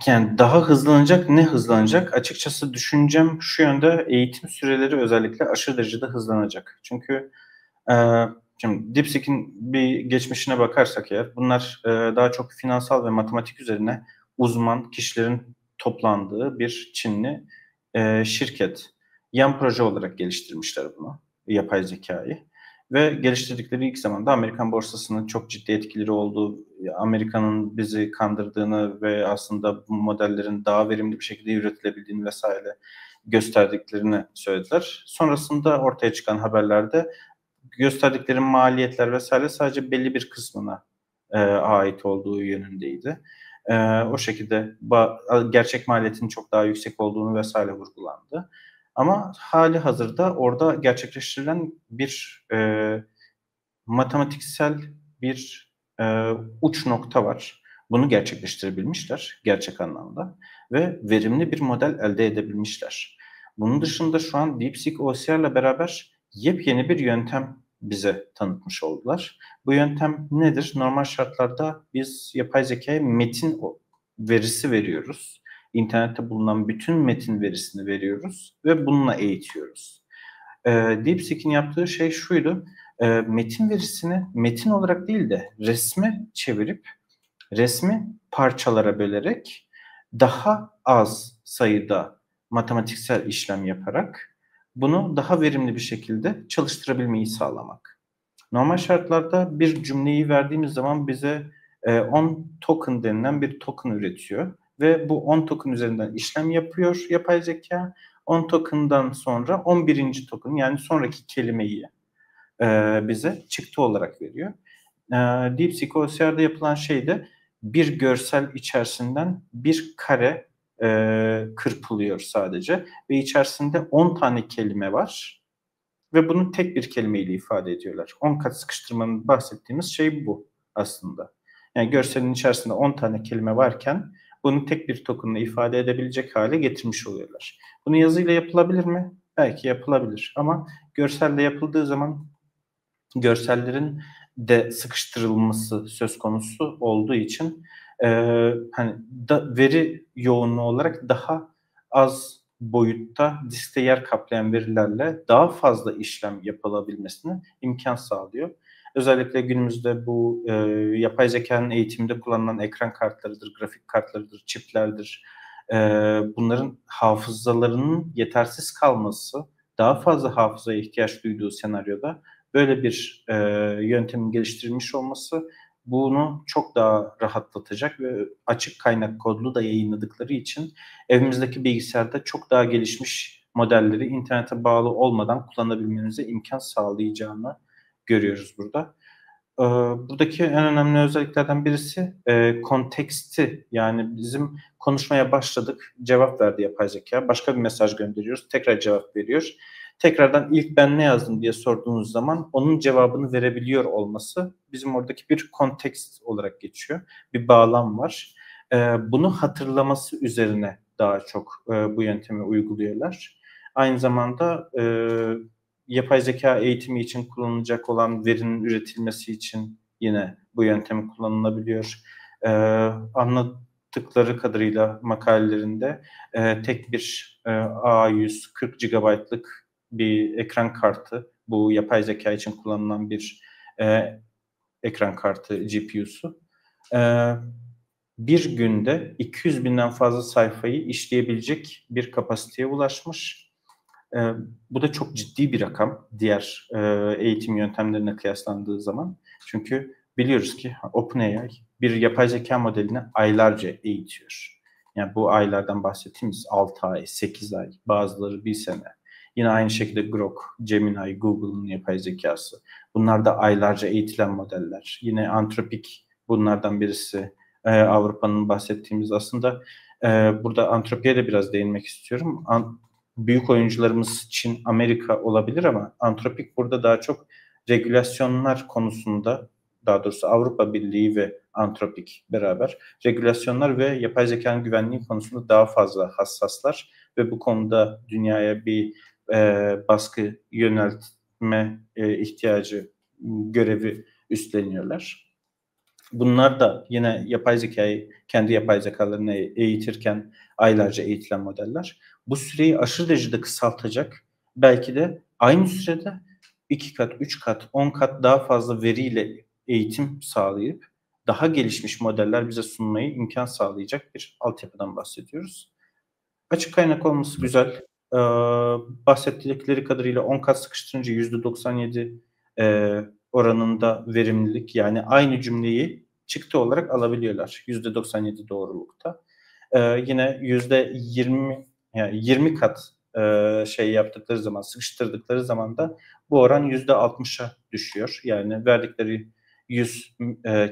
Yani daha hızlanacak, ne hızlanacak? Açıkçası düşüncem şu yönde: eğitim süreleri özellikle aşırı derecede hızlanacak. Çünkü şimdi DeepSeek'in bir geçmişine bakarsak eğer, bunlar daha çok finansal ve matematik üzerine uzman kişilerin toplandığı bir Çinli şirket. Yan proje olarak geliştirmişler bunu, yapay zekayı. Ve geliştirdikleri ilk zamanda Amerikan borsasının çok ciddi etkileri olduğu, Amerika'nın bizi kandırdığını ve aslında bu modellerin daha verimli bir şekilde üretilebildiğini vesaire gösterdiklerini söylediler. Sonrasında ortaya çıkan haberlerde gösterdikleri maliyetler vesaire sadece belli bir kısmına ait olduğu yönündeydi. O şekilde gerçek maliyetin çok daha yüksek olduğunu vesaire vurgulandı. Ama hali hazırda orada gerçekleştirilen bir matematiksel bir uç nokta var. Bunu gerçekleştirebilmişler gerçek anlamda ve verimli bir model elde edebilmişler. Bunun dışında şu an DeepSeek OCR'la beraber yepyeni bir yöntem bize tanıtmış oldular. Bu yöntem nedir? Normal şartlarda biz yapay zekaya metin verisi veriyoruz. İnternette bulunan bütün metin verisini veriyoruz ve bununla eğitiyoruz. DeepSeek'in yaptığı şey şuydu: metin verisini metin olarak değil de resme çevirip resmi parçalara bölerek daha az sayıda matematiksel işlem yaparak bunu daha verimli bir şekilde çalıştırabilmeyi sağlamak. Normal şartlarda bir cümleyi verdiğimiz zaman bize 10 token denilen bir token üretiyor ve bu 10 token üzerinden işlem yapıyor yapay zeka. 10 token'dan sonra 11. token, yani sonraki kelimeyi bize çıktı olarak veriyor. DeepSeek OCR'da yapılan şey de bir görsel içerisinden bir kare kırpılıyor sadece ve içerisinde 10 tane kelime var ve bunu tek bir kelimeyle ifade ediyorlar. 10 kat sıkıştırmanın bahsettiğimiz şey bu aslında. Yani görselin içerisinde 10 tane kelime varken bunu tek bir tokenla ifade edebilecek hale getirmiş oluyorlar. Bunu yazıyla yapılabilir mi? Belki yapılabilir ama görselle yapıldığı zaman görsellerin de sıkıştırılması söz konusu olduğu için hani veri yoğunluğu olarak daha az boyutta diskte yer kaplayan verilerle daha fazla işlem yapılabilmesine imkan sağlıyor. Özellikle günümüzde bu yapay zekanın eğitiminde kullanılan ekran kartlarıdır, grafik kartlarıdır, çiplerdir. Bunların hafızalarının yetersiz kalması, daha fazla hafızaya ihtiyaç duyduğu senaryoda böyle bir yöntemin geliştirilmiş olması bunu çok daha rahatlatacak ve açık kaynak kodlu da yayınladıkları için evimizdeki bilgisayarda çok daha gelişmiş modelleri internete bağlı olmadan kullanabilmenize imkan sağlayacağını görüyoruz burada. Buradaki en önemli özelliklerden birisi konteksti. Yani bizim konuşmaya başladık, cevap verdi yapay zeka. Başka bir mesaj gönderiyoruz, tekrar cevap veriyor. Tekrardan ilk ben ne yazdım diye sorduğunuz zaman onun cevabını verebiliyor olması bizim oradaki bir kontekst olarak geçiyor. Bir bağlam var. Bunu hatırlaması üzerine daha çok bu yöntemi uyguluyorlar. Aynı zamanda yapay zeka eğitimi için kullanılacak olan verinin üretilmesi için yine bu yöntem kullanılabiliyor. Anlattıkları kadarıyla makalelerinde tek bir A100 40 GB'lık bir ekran kartı, bu yapay zeka için kullanılan bir ekran kartı GPU'su. Bir günde 200 binden fazla sayfayı işleyebilecek bir kapasiteye ulaşmış. Bu da çok ciddi bir rakam diğer eğitim yöntemlerine kıyaslandığı zaman. Çünkü biliyoruz ki OpenAI bir yapay zeka modelini aylarca eğitiyor. Yani bu aylardan bahsettiğimiz 6 ay, 8 ay, bazıları 1 sene. Yine aynı şekilde Grok, Gemini, Google'ın yapay zekası. Bunlar da aylarca eğitilen modeller. Yine Anthropic bunlardan birisi. Avrupa'nın bahsettiğimiz aslında burada Anthropic'e de biraz değinmek istiyorum. Büyük oyuncularımız Çin, Amerika olabilir ama Anthropic burada daha çok regülasyonlar konusunda, daha doğrusu Avrupa Birliği ve Anthropic beraber regülasyonlar ve yapay zekanın güvenliği konusunda daha fazla hassaslar ve bu konuda dünyaya bir baskı ihtiyacı görevi üstleniyorlar. Bunlar da yine yapay zekayı, kendi yapay zekalarını eğitirken aylarca eğitilen modeller. Bu süreyi aşırı derecede kısaltacak. Belki de aynı sürede 2 kat, 3 kat, 10 kat daha fazla veriyle eğitim sağlayıp daha gelişmiş modeller bize sunmayı imkan sağlayacak bir altyapıdan bahsediyoruz. Açık kaynak olması güzel. Bahsettikleri kadarıyla 10 kat sıkıştırınca %97 oranında verimlilik, yani aynı cümleyi çıktı olarak alabiliyorlar %97 doğrulukta. Yine %20, yani 20 kat şey yaptıkları zaman, sıkıştırdıkları zaman da bu oran %60'a düşüyor. Yani verdikleri 100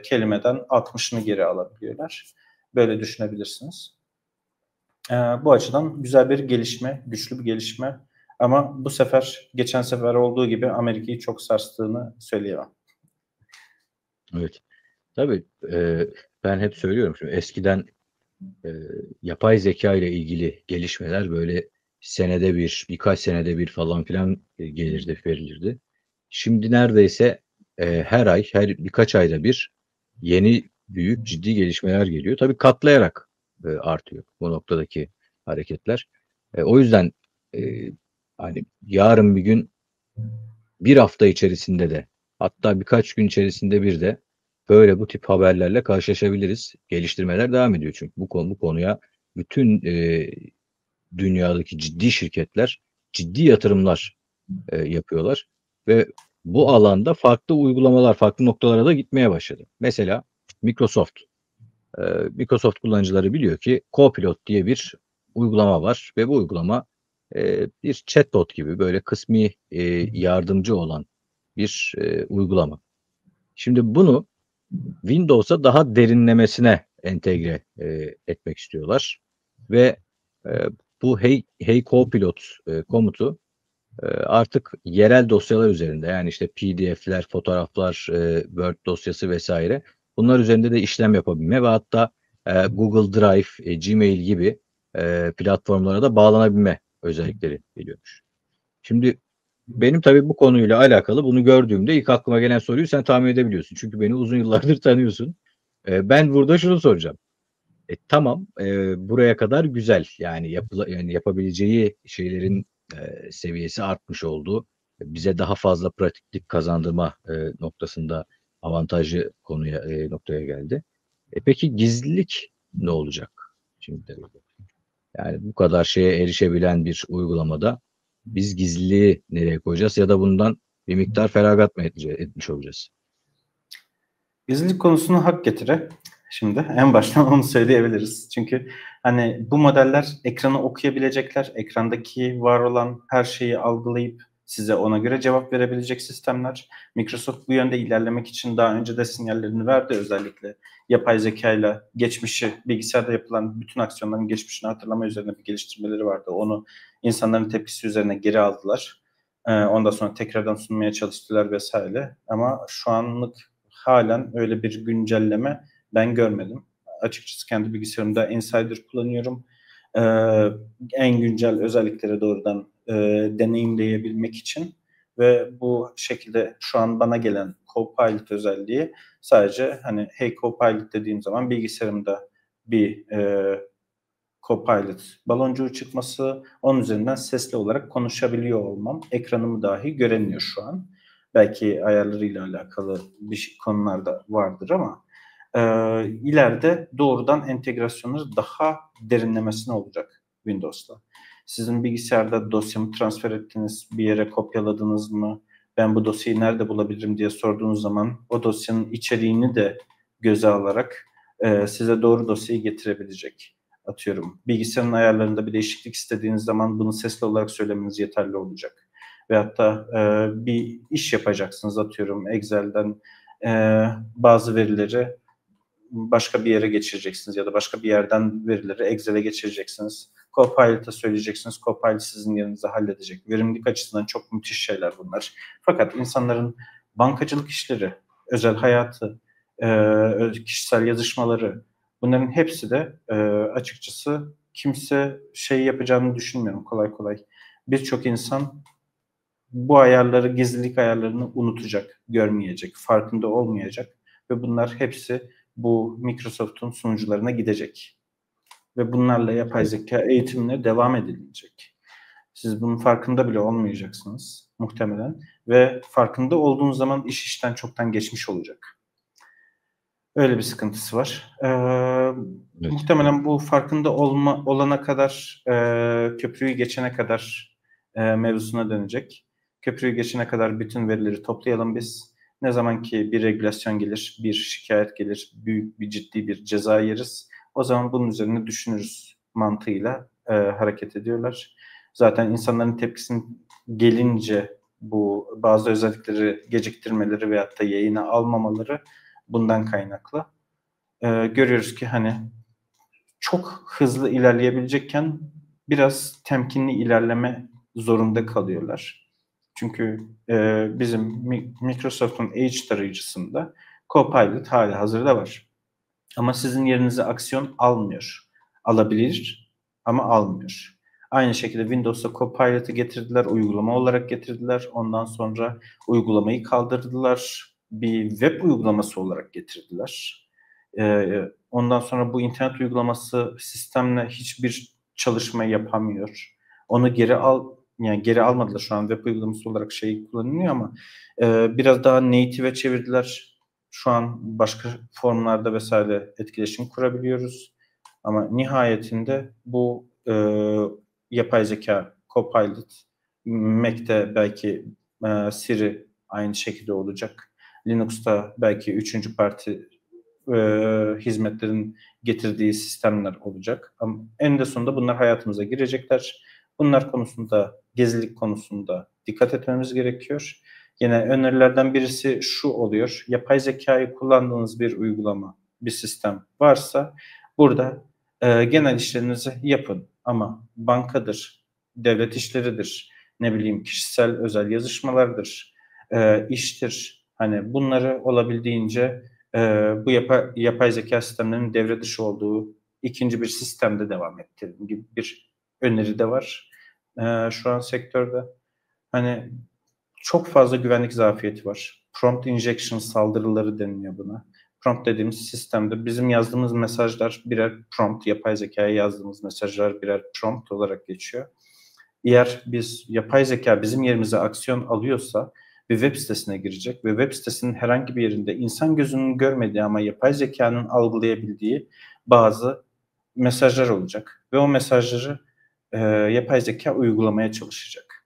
kelimeden 60'ını geri alabiliyorlar. Böyle düşünebilirsiniz. Bu açıdan güzel bir gelişme, güçlü bir gelişme. Ama bu sefer, geçen sefer olduğu gibi Amerika'yı çok sarstığını söyleyemem. Evet. Tabii ben hep söylüyorum şimdi eskiden yapay zeka ile ilgili gelişmeler böyle senede bir, birkaç senede bir falan filan gelirdi, verilirdi. Şimdi neredeyse her ay, her birkaç ayda bir yeni büyük ciddi gelişmeler geliyor. Tabii katlayarak artıyor bu noktadaki hareketler. O yüzden e, hani yarın bir gün bir hafta içerisinde de hatta birkaç gün içerisinde bir de böyle bu tip haberlerle karşılaşabiliriz. Geliştirmeler devam ediyor çünkü bu konuya bütün dünyadaki ciddi şirketler ciddi yatırımlar yapıyorlar ve bu alanda farklı uygulamalar, farklı noktalara da gitmeye başladı. Mesela Microsoft. Microsoft kullanıcıları biliyor ki Copilot diye bir uygulama var ve bu uygulama bir chatbot gibi böyle kısmi yardımcı olan bir uygulama. Şimdi bunu Windows'a daha derinlemesine entegre etmek istiyorlar ve e, bu Hey Copilot komutu artık yerel dosyalar üzerinde yani işte PDF'ler, fotoğraflar, Word dosyası vesaire bunlar üzerinde de işlem yapabilme ve hatta Google Drive, Gmail gibi platformlara da bağlanabilme özellikleri geliyormuş. Şimdi benim tabii bu konuyla alakalı bunu gördüğümde ilk aklıma gelen soruyu sen tahmin edebiliyorsun. Çünkü beni uzun yıllardır tanıyorsun. Ben burada şunu soracağım. Tamam, buraya kadar güzel. Yani yani yapabileceği şeylerin seviyesi artmış oldu. Bize daha fazla pratiklik kazandırma noktasında avantajlı noktaya geldi. Peki gizlilik ne olacak? Şimdi de yani bu kadar şeye erişebilen bir uygulamada biz gizliliği nereye koyacağız ya da bundan bir miktar feragat mı etmiş olacağız? Gizlilik konusunu hak getire. Şimdi en baştan onu söyleyebiliriz. Çünkü hani bu modeller ekranı okuyabilecekler, ekrandaki var olan her şeyi algılayıp size ona göre cevap verebilecek sistemler. Microsoft bu yönde ilerlemek için daha önce de sinyallerini verdi, özellikle yapay zekayla geçmişi, bilgisayarda yapılan bütün aksiyonların geçmişini hatırlama üzerine bir geliştirmeleri vardı. Onu insanların tepkisi üzerine geri aldılar. Ondan sonra tekrardan sunmaya çalıştılar vesaire. Ama şu anlık halen öyle bir güncelleme ben görmedim. Açıkçası kendi bilgisayarımda Insider kullanıyorum. En güncel özellikleri doğrudan deneyimleyebilmek için ve bu şekilde şu an bana gelen Copilot özelliği sadece hani Hey Copilot dediğim zaman bilgisayarımda bir Copilot baloncuğu çıkması, onun üzerinden sesli olarak konuşabiliyor olmam, ekranımı dahi göremiyor şu an. Belki ayarlarıyla alakalı bir konular da vardır ama ileride doğrudan entegrasyonu daha derinlemesine olacak Windows'ta. Sizin bilgisayarda dosyamı transfer ettiniz, bir yere kopyaladınız mı, ben bu dosyayı nerede bulabilirim diye sorduğunuz zaman o dosyanın içeriğini de göze alarak size doğru dosyayı getirebilecek. Atıyorum bilgisayarın ayarlarında bir değişiklik istediğiniz zaman bunu sesli olarak söylemeniz yeterli olacak. Ve hatta bir iş yapacaksınız, atıyorum Excel'den bazı verileri başka bir yere geçireceksiniz ya da başka bir yerden verileri Excel'e geçireceksiniz. Copilot'a söyleyeceksiniz. Copilot sizin yerinizde halledecek. Verimlilik açısından çok müthiş şeyler bunlar. Fakat insanların bankacılık işleri, özel hayatı, kişisel yazışmaları, bunların hepsi de açıkçası kimse şey yapacağını düşünmüyorum kolay kolay. Birçok insan bu ayarları, gizlilik ayarlarını unutacak, görmeyecek, farkında olmayacak ve bunlar hepsi bu Microsoft'un sunucularına gidecek. Ve bunlarla yapay Evet. zeka eğitimine devam edilecek. Siz bunun farkında bile olmayacaksınız muhtemelen ve farkında olduğunuz zaman iş işten çoktan geçmiş olacak. Öyle bir sıkıntısı var. Evet. Muhtemelen bu farkında olana kadar, köprüyü geçene kadar mevzusuna dönecek. Köprüyü geçene kadar bütün verileri toplayalım biz. Ne zaman ki bir regülasyon gelir, bir şikayet gelir, büyük bir ciddi bir ceza yeriz. O zaman bunun üzerine düşünürüz mantığıyla hareket ediyorlar. Zaten insanların tepkisinin gelince bu bazı özellikleri geciktirmeleri veyahut da yayına almamaları bundan kaynaklı. Görüyoruz ki hani çok hızlı ilerleyebilecekken biraz temkinli ilerleme zorunda kalıyorlar. Çünkü bizim Microsoft'un Edge tarayıcısında Copilot hali hazırda var. Ama sizin yerinize aksiyon almıyor. Alabilir ama almıyor. Aynı şekilde Windows'ta Copilot'ı getirdiler, uygulama olarak getirdiler. Ondan sonra uygulamayı kaldırdılar. Bir web uygulaması olarak getirdiler. Ondan sonra bu internet uygulaması sistemle hiçbir çalışma yapamıyor. Onu geri almadılar, şu an web uygulaması olarak şey kullanılıyor ama biraz daha native'e çevirdiler. Şu an başka formlarda vesaire etkileşim kurabiliyoruz. Ama nihayetinde bu yapay zeka, Copilot, Mac'te belki Siri aynı şekilde olacak. Linux'ta belki üçüncü parti hizmetlerin getirdiği sistemler olacak. Ama en de sonunda bunlar hayatımıza girecekler. Bunlar konusunda, gizlilik konusunda dikkat etmemiz gerekiyor. Yine önerilerden birisi şu oluyor. Yapay zekayı kullandığınız bir uygulama, bir sistem varsa burada genel işlerinizi yapın. Ama bankadır, devlet işleridir, ne bileyim kişisel özel yazışmalardır, iştir. Hani bunları olabildiğince bu yapay zeka sistemlerinin devre dışı olduğu ikinci bir sistemde devam ettirelim gibi bir öneri de var şu an sektörde. Hani çok fazla güvenlik zafiyeti var. Prompt injection saldırıları deniliyor buna. Prompt dediğimiz sistemde bizim yazdığımız mesajlar birer prompt, yapay zekaya yazdığımız mesajlar birer prompt olarak geçiyor. Eğer yapay zeka bizim yerimize aksiyon alıyorsa bir web sitesine girecek ve web sitesinin herhangi bir yerinde insan gözünün görmediği ama yapay zekanın algılayabildiği bazı mesajlar olacak. Ve o mesajları yapay zeka uygulamaya çalışacak.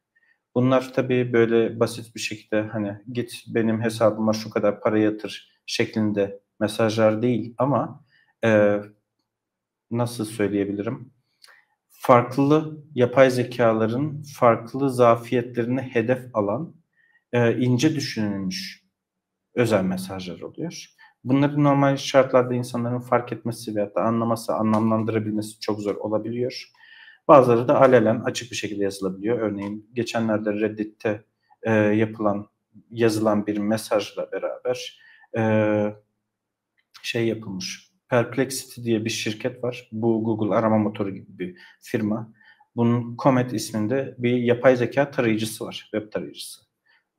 Bunlar tabii böyle basit bir şekilde hani git benim hesabıma şu kadar para yatır şeklinde mesajlar değil ama e, nasıl söyleyebilirim? Farklı yapay zekaların farklı zafiyetlerini hedef alan ince düşünülmüş özel mesajlar oluyor. Bunları normal şartlarda insanların fark etmesi veyahut da anlaması, anlamlandırabilmesi çok zor olabiliyor. Bazıları da alenen açık bir şekilde yazılabiliyor. Örneğin geçenlerde Reddit'te yazılan bir mesajla beraber e, şey yapılmış. Perplexity diye bir şirket var. Bu Google arama motoru gibi bir firma. Bunun Comet isminde bir yapay zeka tarayıcısı var, web tarayıcısı.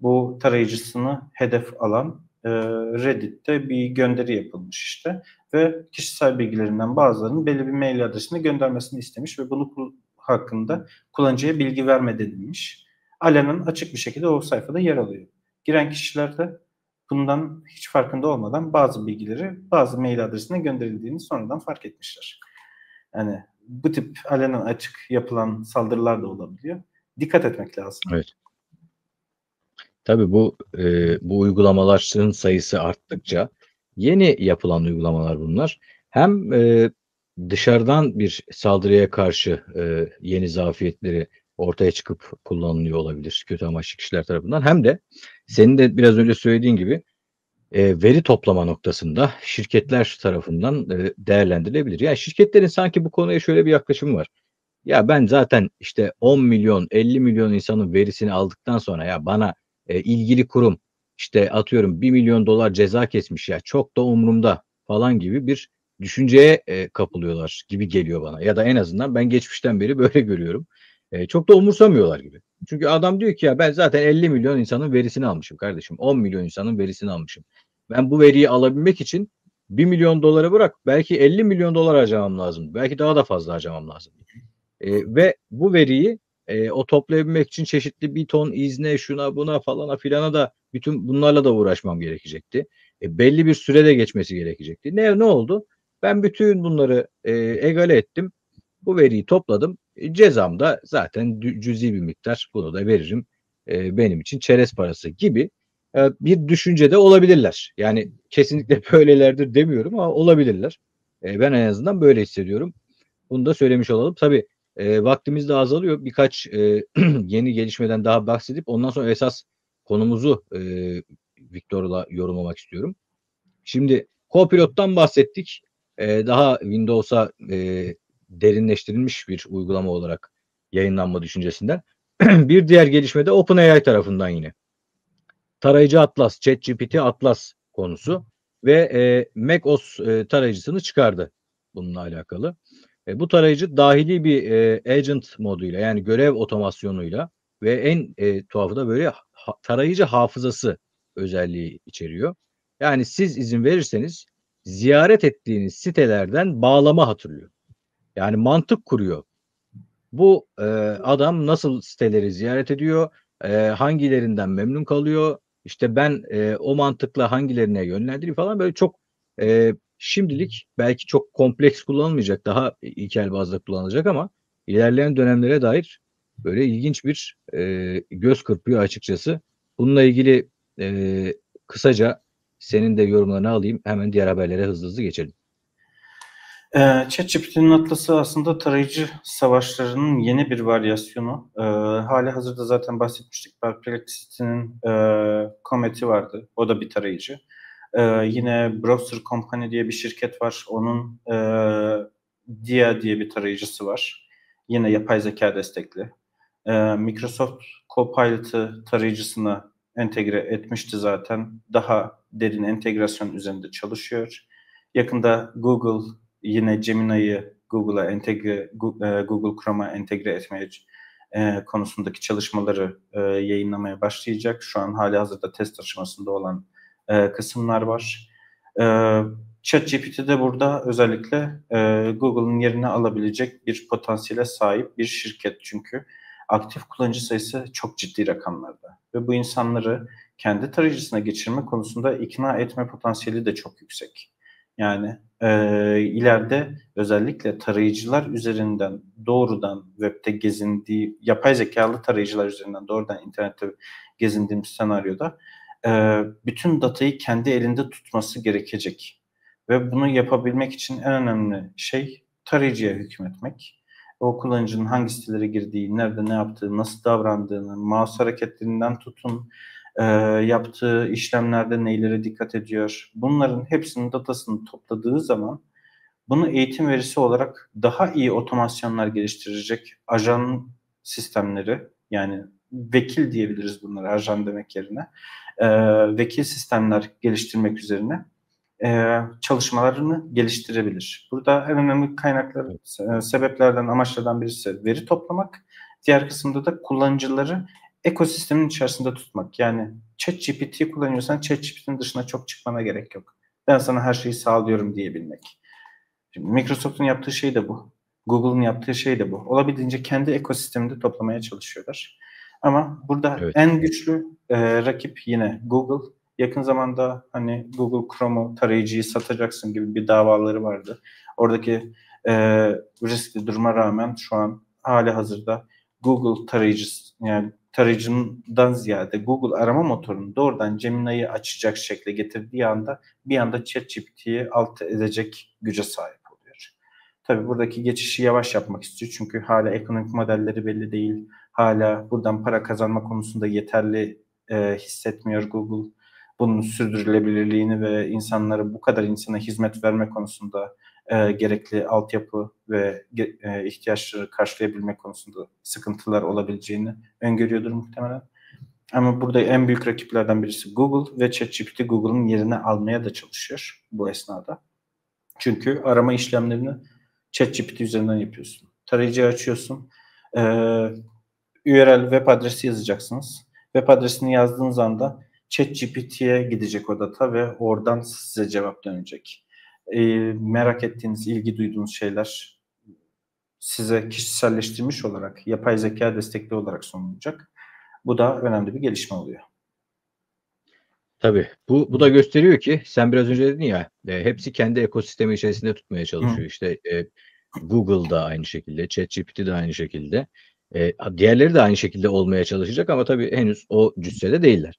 Bu tarayıcısını hedef alan Reddit'te bir gönderi yapılmış işte ve kişisel bilgilerinden bazılarının belli bir mail adresine göndermesini istemiş ve bunu hakkında kullanıcıya bilgi verme denilmiş. Alenen açık bir şekilde o sayfada yer alıyor. Giren kişiler de bundan hiç farkında olmadan bazı bilgileri bazı mail adresine gönderildiğini sonradan fark etmişler. Yani bu tip alenen açık yapılan saldırılar da olabiliyor. Dikkat etmek lazım. Evet. Tabii bu uygulamaların sayısı arttıkça yeni yapılan uygulamalar bunlar. Hem dışarıdan bir saldırıya karşı yeni zafiyetleri ortaya çıkıp kullanılıyor olabilir kötü amaçlı kişiler tarafından. Hem de senin de biraz önce söylediğin gibi veri toplama noktasında şirketler tarafından değerlendirilebilir. Yani şirketlerin sanki bu konuya şöyle bir yaklaşımı var. Ya ben zaten işte 10 milyon, 50 milyon insanın verisini aldıktan sonra ya bana ilgili kurum işte atıyorum 1 milyon dolar ceza kesmiş ya çok da umurumda falan gibi bir düşünceye kapılıyorlar gibi geliyor bana. Ya da en azından ben geçmişten beri böyle görüyorum. Çok da umursamıyorlar gibi. Çünkü adam diyor ki ya ben zaten 50 milyon insanın verisini almışım kardeşim. 10 milyon insanın verisini almışım. Ben bu veriyi alabilmek için 1 milyon dolara bırak belki 50 milyon dolar harcamam lazım. Belki daha da fazla harcamam lazım. Ve bu veriyi o toplayabilmek için çeşitli bir ton izne, şuna buna falana filana da bütün bunlarla da uğraşmam gerekecekti. Belli bir sürede geçmesi gerekecekti. Ne oldu? Ben bütün bunları egale ettim. Bu veriyi topladım. Cezam da zaten cüzi bir miktar. Bunu da veririm. Benim için çerez parası gibi bir düşüncede olabilirler. Yani kesinlikle böylelerdir demiyorum ama olabilirler. Ben en azından böyle hissediyorum. Bunu da söylemiş olalım. Tabii vaktimiz de azalıyor. Birkaç yeni gelişmeden daha bahsedip ondan sonra esas konumuzu Victor'la yorumlamak istiyorum. Şimdi Copilot'tan bahsettik. Daha Windows'a derinleştirilmiş bir uygulama olarak yayınlanma düşüncesinden. Bir diğer gelişme de OpenAI tarafından yine. Tarayıcı Atlas, ChatGPT Atlas konusu ve macOS tarayıcısını çıkardı bununla alakalı. Bu tarayıcı dahili bir agent moduyla yani görev otomasyonuyla ve en tuhafı da böyle tarayıcı hafızası özelliği içeriyor. Yani siz izin verirseniz ziyaret ettiğiniz sitelerden bağlama hatırlıyor. Yani mantık kuruyor. Bu adam nasıl siteleri ziyaret ediyor, hangilerinden memnun kalıyor, işte ben o mantıkla hangilerine yönlendireyim falan böyle çok şimdilik belki çok kompleks kullanılmayacak, daha ilkel bazda kullanılacak ama ilerleyen dönemlere dair böyle ilginç bir göz kırpıyor açıkçası. Bununla ilgili kısaca senin de yorumlarını alayım. Hemen diğer haberlere hızlı hızlı geçelim. ChatGPT'nin Atlas'ı aslında tarayıcı savaşlarının yeni bir varyasyonu. Hali hazırda zaten bahsetmiştik. Perplexity'nin Comet'i vardı. O da bir tarayıcı. Yine Browser Company diye bir şirket var. Onun Dia diye bir tarayıcısı var. Yine yapay zeka destekli. Microsoft Copilot'ı tarayıcısına entegre etmişti zaten. Daha derin entegrasyon üzerinde çalışıyor. Yakında Google yine Gemini'yi Google'a entegre, Google Chrome'a entegre etmeye konusundaki çalışmaları yayınlamaya başlayacak. Şu an hali hazırda test aşamasında olan kısımlar var. ChatGPT de burada özellikle Google'ın yerini alabilecek bir potansiyele sahip bir şirket çünkü aktif kullanıcı sayısı çok ciddi rakamlarda ve bu insanları kendi tarayıcısına geçirme konusunda ikna etme potansiyeli de çok yüksek. Yani ileride özellikle tarayıcılar üzerinden doğrudan web'te gezindiği, yapay zekalı tarayıcılar üzerinden doğrudan internette gezindiğim senaryoda bütün datayı kendi elinde tutması gerekecek. Ve bunu yapabilmek için en önemli şey tarayıcıya hükmetmek. O kullanıcının hangi sitelere girdiği, nerede ne yaptığı, nasıl davrandığını, mouse hareketlerinden tutun, yaptığı işlemlerde neylere dikkat ediyor. Bunların hepsinin datasını topladığı zaman bunu eğitim verisi olarak daha iyi otomasyonlar geliştirecek ajan sistemleri, yani vekil diyebiliriz bunlara ajan demek yerine, vekil sistemler geliştirmek üzerine çalışmalarını geliştirebilir. Burada en önemli kaynaklar, sebeplerden, amaçlardan birisi veri toplamak. Diğer kısımda da kullanıcıları ekosistemin içerisinde tutmak. Yani ChatGPT kullanıyorsan ChatGPT'nin dışına çok çıkmana gerek yok. Ben sana her şeyi sağlıyorum diyebilmek. Şimdi Microsoft'un yaptığı şey de bu. Google'ın yaptığı şey de bu. Olabildiğince kendi ekosisteminde toplamaya çalışıyorlar. Ama burada Evet. en güçlü rakip yine Google. Yakın zamanda hani Google Chrome'u tarayıcıyı satacaksın gibi bir davaları vardı. Oradaki riskli duruma rağmen şu an hali hazırda Google tarayıcısı, yani tarayıcından ziyade Google arama motorunu doğrudan Gemini'yi açacak şekle getirdiği anda bir anda ChatGPT'yi alt edecek güce sahip oluyor. Tabii buradaki geçişi yavaş yapmak istiyor çünkü hala ekonomik modelleri belli değil. Hala buradan para kazanma konusunda yeterli hissetmiyor Google. Bunun sürdürülebilirliğini ve insanlara bu kadar insana hizmet verme konusunda gerekli altyapı ve ihtiyaçları karşılayabilmek konusunda sıkıntılar olabileceğini öngörüyordur muhtemelen. Ama burada en büyük rakiplerden birisi Google ve ChatGPT Google'ın yerini almaya da çalışıyor bu esnada. Çünkü arama işlemlerini ChatGPT üzerinden yapıyorsun. Tarayıcıyı açıyorsun. URL web adresi yazacaksınız. Web adresini yazdığınız anda ChatGPT'ye gidecek o data ve oradan size cevap dönecek. Merak ettiğiniz, ilgi duyduğunuz şeyler size kişiselleştirilmiş olarak, yapay zeka destekli olarak sunulacak. Bu da önemli bir gelişme oluyor. Tabii. Bu da gösteriyor ki sen biraz önce dedin ya, hepsi kendi ekosistemi içerisinde tutmaya Hı. çalışıyor. İşte, Google da aynı şekilde, ChatGPT de aynı şekilde. Diğerleri de aynı şekilde olmaya çalışacak ama tabii henüz o cüssede değiller.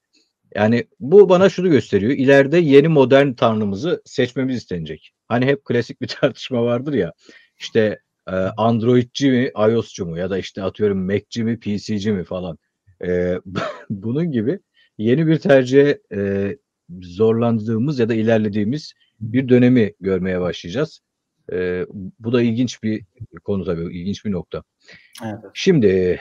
Yani bu bana şunu gösteriyor, ileride yeni modern tanrımızı seçmemiz istenecek. Hani hep klasik bir tartışma vardır ya, işte, Android'ci mi, iOS'cu mu ya da işte atıyorum Mac'ci mi, PC'ci mi falan. Bunun gibi yeni bir tercihe, zorlandığımız ya da ilerlediğimiz bir dönemi görmeye başlayacağız. Bu da ilginç bir konu tabii, ilginç bir nokta. Evet. Şimdi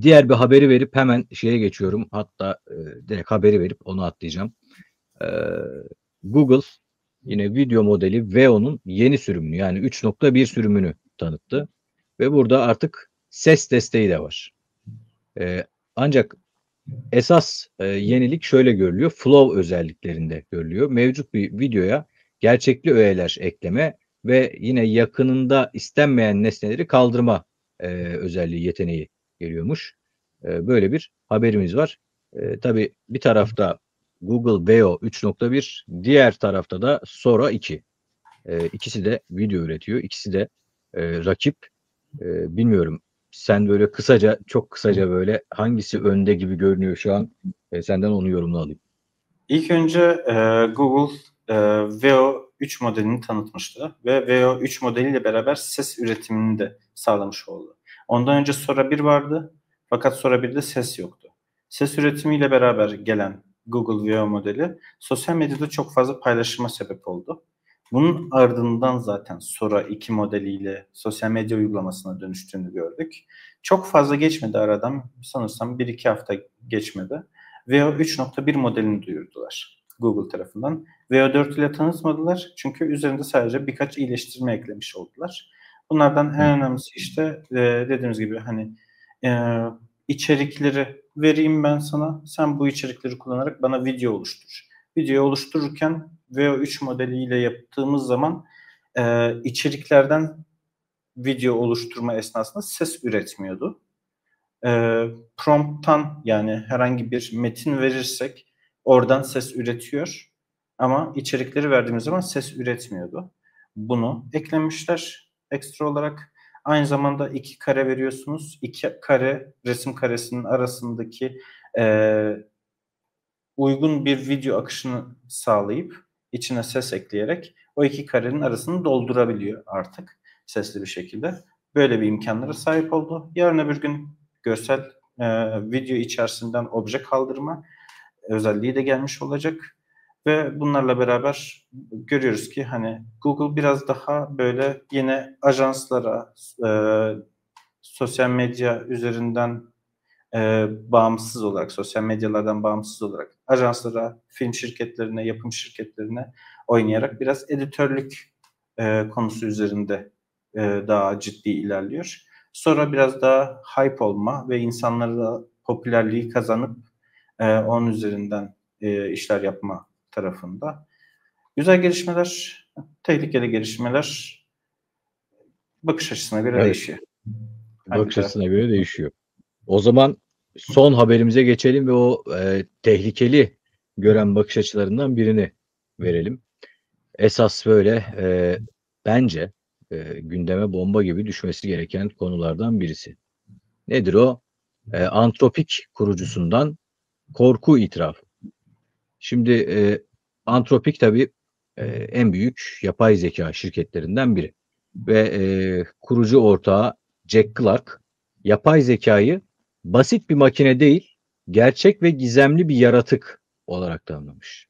diğer bir haberi verip hemen şeye geçiyorum. Hatta, direkt haberi verip onu atlayacağım. Google yine video modeli Veo'nun yeni sürümünü yani 3.1 sürümünü tanıttı ve burada artık ses desteği de var. Ancak esas, yenilik şöyle görülüyor, flow özelliklerinde görülüyor. Mevcut bir videoya gerçekli öğeler ekleme ve yine yakınında istenmeyen nesneleri kaldırma, özelliği, yeteneği geliyormuş. Böyle bir haberimiz var. Tabii bir tarafta Google Veo 3.1, diğer tarafta da Sora 2. İkisi de video üretiyor. İkisi de, rakip. Bilmiyorum. Sen böyle kısaca, çok kısaca böyle hangisi önde gibi görünüyor şu an? Senden onun yorumunu alayım. İlk önce Google Veo 3 modelini tanıtmıştı ve Veo 3 modeliyle beraber ses üretimini de sağlamış oldu. Ondan önce Sora 1 vardı fakat Sora 1'de ses yoktu. Ses üretimiyle beraber gelen Google Veo modeli sosyal medyada çok fazla paylaşıma sebep oldu. Bunun ardından zaten Sora 2 modeliyle sosyal medya uygulamasına dönüştüğünü gördük. Çok fazla geçmedi aradan, sanırsam 1-2 hafta geçmedi. Veo 3.1 modelini duyurdular Google tarafından. Veo 4 ile tanıtmadılar çünkü üzerinde sadece birkaç iyileştirme eklemiş oldular. Bunlardan en önemlisi işte dediğimiz gibi hani içerikleri vereyim ben sana, sen bu içerikleri kullanarak bana video oluştur. Video oluştururken Veo 3 modeliyle yaptığımız zaman içeriklerden video oluşturma esnasında ses üretmiyordu. Prompt'tan yani herhangi bir metin verirsek oradan ses üretiyor ama içerikleri verdiğimiz zaman ses üretmiyordu. Bunu eklemişler ekstra olarak. Aynı zamanda 2 kare veriyorsunuz. 2 kare resim karesinin arasındaki uygun bir video akışını sağlayıp içine ses ekleyerek o 2 karenin arasını doldurabiliyor artık sesli bir şekilde. Böyle bir imkanlara sahip oldu. Yarın öbür gün görsel video içerisinden obje kaldırma özelliği de gelmiş olacak. Ve bunlarla beraber görüyoruz ki hani Google biraz daha böyle yine ajanslara, sosyal medya üzerinden bağımsız olarak, sosyal medyalardan bağımsız olarak ajanslara, film şirketlerine, yapım şirketlerine oynayarak biraz editörlük konusu üzerinde daha ciddi ilerliyor. Sonra biraz daha hype olma ve insanlara popülerliği kazanıp onun üzerinden işler yapma tarafında. Güzel gelişmeler, tehlikeli gelişmeler bakış açısına göre Evet, değişiyor. Hangi bakış taraf? açısına göre değişiyor. O zaman son haberimize geçelim ve o, tehlikeli gören bakış açılarından birini verelim. Esas böyle, bence, gündeme bomba gibi düşmesi gereken konulardan birisi. Nedir o? Anthropic kurucusundan korku itirafı. Şimdi, Anthropic tabii, en büyük yapay zeka şirketlerinden biri ve, kurucu ortağı Jack Clark, yapay zekayı basit bir makine değil, gerçek ve gizemli bir yaratık olarak tanımlamış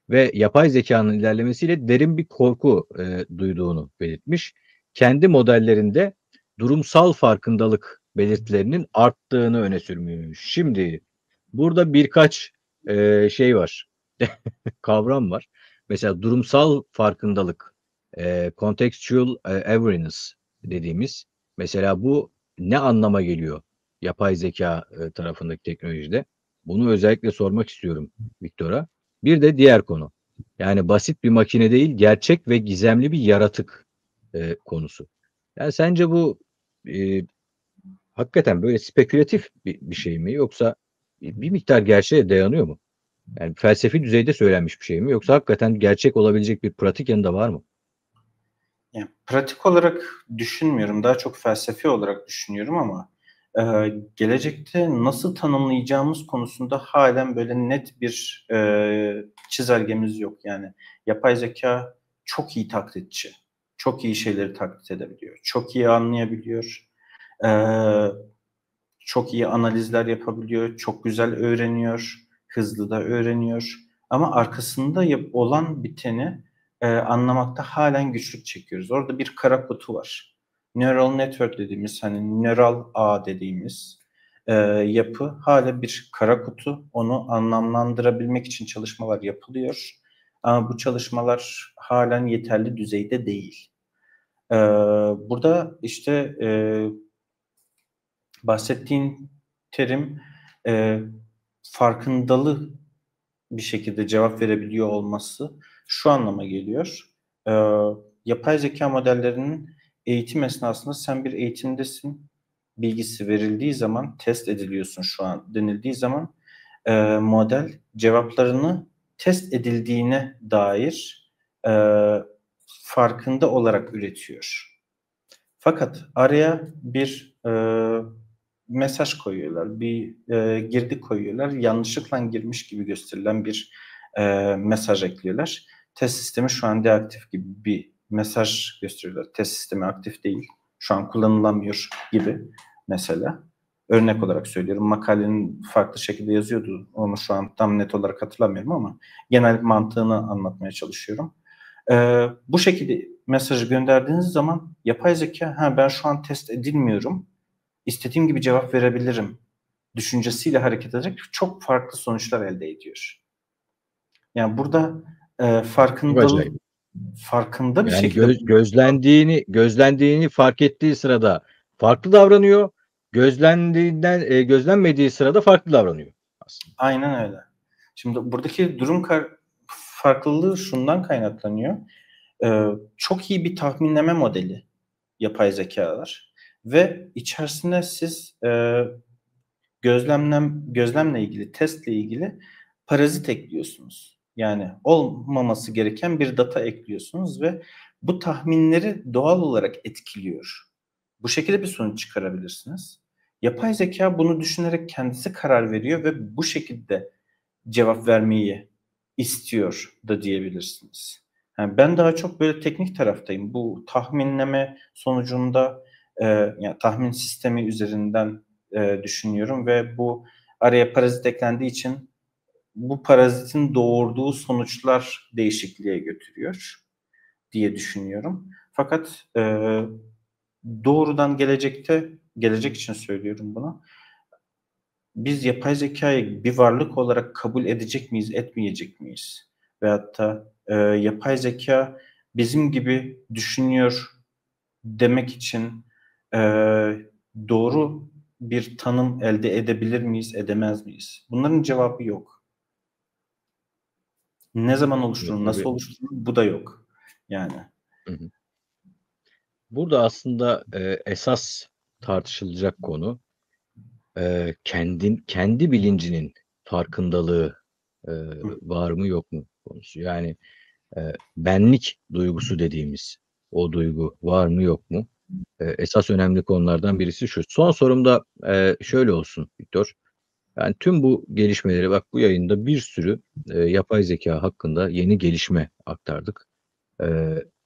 ve yapay zekanın ilerlemesiyle derin bir korku, duyduğunu belirtmiş. Kendi modellerinde durumsal farkındalık belirtilerinin arttığını öne sürmüş. Şimdi burada birkaç, şey var, kavram var. Mesela durumsal farkındalık, contextual awareness dediğimiz, mesela bu ne anlama geliyor yapay zeka tarafındaki teknolojide? Bunu özellikle sormak istiyorum Viktor'a. Bir de diğer konu. Yani basit bir makine değil, gerçek ve gizemli bir yaratık konusu. Yani sence bu e, hakikaten böyle spekülatif bir şey mi, yoksa bir miktar gerçeğe dayanıyor mu? Yani felsefi düzeyde söylenmiş bir şey mi, yoksa hakikaten gerçek olabilecek bir pratik yanında var mı? Yani pratik olarak düşünmüyorum. Daha çok felsefi olarak düşünüyorum ama gelecekte nasıl tanımlayacağımız konusunda halen böyle net bir çizelgemiz yok. Yani yapay zeka çok iyi taklitçi. Çok iyi şeyleri taklit edebiliyor. Çok iyi anlayabiliyor. E, Çok iyi analizler yapabiliyor. Çok güzel öğreniyor. Hızlı da öğreniyor. Ama arkasında olan biteni anlamakta halen güçlük çekiyoruz. Orada bir kara kutu var. Neural network dediğimiz, hani nöral ağ dediğimiz yapı hala bir kara kutu. Onu anlamlandırabilmek için çalışmalar yapılıyor. Ama bu çalışmalar halen yeterli düzeyde değil. E, Burada işte bahsettiğin terim e, farkındalı bir şekilde cevap verebiliyor olması şu anlama geliyor. E, Yapay zeka modellerinin eğitim esnasında sen bir eğitimdesin. Bilgisi verildiği zaman test ediliyorsun şu an denildiği zaman model cevaplarını test edildiğine dair e, farkında olarak üretiyor. Fakat araya bir mesaj koyuyorlar, bir girdi koyuyorlar. Yanlışlıkla girmiş gibi gösterilen bir mesaj ekliyorlar. Test sistemi şu an deaktif gibi bir mesaj gösteriyorlar. Test sistemi aktif değil, şu an kullanılamıyor gibi mesela. Örnek olarak söylüyorum. Makalenin farklı şekilde yazıyordu. Onu şu an tam net olarak hatırlamıyorum ama genel mantığını anlatmaya çalışıyorum. Bu şekilde mesajı gönderdiğiniz zaman yapay zeka, ben şu an test edilmiyorum, istediğim gibi cevap verebilirim düşüncesiyle hareket ederek çok farklı sonuçlar elde ediyor. Yani burada Çok acayip. farkında bir Yani şekilde gözlendiğini fark ettiği sırada farklı davranıyor. Gözlenmediği sırada farklı davranıyor aslında. aynen öyle. Şimdi buradaki durum farklılığı şundan kaynaklanıyor. Çok iyi bir tahminleme modeli yapay zekalar ve içerisine siz gözlemle ilgili, testle ilgili parazit ekliyorsunuz. Yani olmaması gereken bir data ekliyorsunuz ve bu tahminleri doğal olarak etkiliyor. Bu şekilde bir sonuç çıkarabilirsiniz. Yapay zeka bunu düşünerek kendisi karar veriyor ve bu şekilde cevap vermeyi istiyor da diyebilirsiniz. Yani ben daha çok böyle teknik taraftayım. Bu tahminleme sonucunda yani tahmin sistemi üzerinden düşünüyorum ve bu araya parazit eklendiği için bu parazitin doğurduğu sonuçlar değişikliğe götürüyor diye düşünüyorum. Fakat doğrudan gelecek için söylüyorum bunu. Biz yapay zekayı bir varlık olarak kabul edecek miyiz, etmeyecek miyiz? Veyahut da yapay zeka bizim gibi düşünüyor demek için e, doğru bir tanım elde edebilir miyiz, edemez miyiz? Bunların cevabı yok. Ne zaman Evet, oluşturur, nasıl tabii. oluşturur bu da yok. Yani. Hı hı. Burada aslında esas tartışılacak konu kendi bilincinin farkındalığı e, Hı. var mı yok mu konusu. Yani benlik duygusu dediğimiz o duygu var mı yok mu? Esas önemli konulardan birisi şu. Son sorum da şöyle olsun Viktor. Yani tüm bu gelişmeleri, bak, bu yayında bir sürü yapay zeka hakkında yeni gelişme aktardık.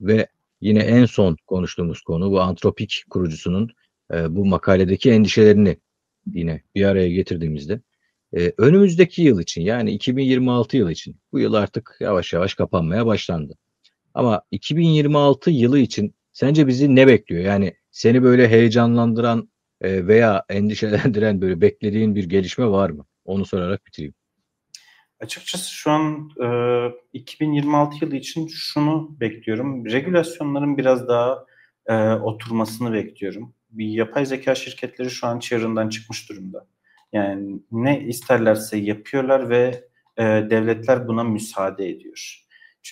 Ve yine en son konuştuğumuz konu bu Anthropic kurucusunun bu makaledeki endişelerini yine bir araya getirdiğimizde önümüzdeki yıl için, yani 2026 yılı için, bu yıl artık yavaş yavaş kapanmaya başlandı. Ama 2026 yılı için sence bizi ne bekliyor? Yani seni böyle heyecanlandıran veya endişelendiren, böyle beklediğin bir gelişme var mı? Onu sorarak bitireyim. Açıkçası şu an 2026 yılı için şunu bekliyorum. Regülasyonların biraz daha oturmasını bekliyorum. bir yapay zeka şirketleri şu an çığırından çıkmış durumda. Yani ne isterlerse yapıyorlar ve devletler buna müsaade ediyor.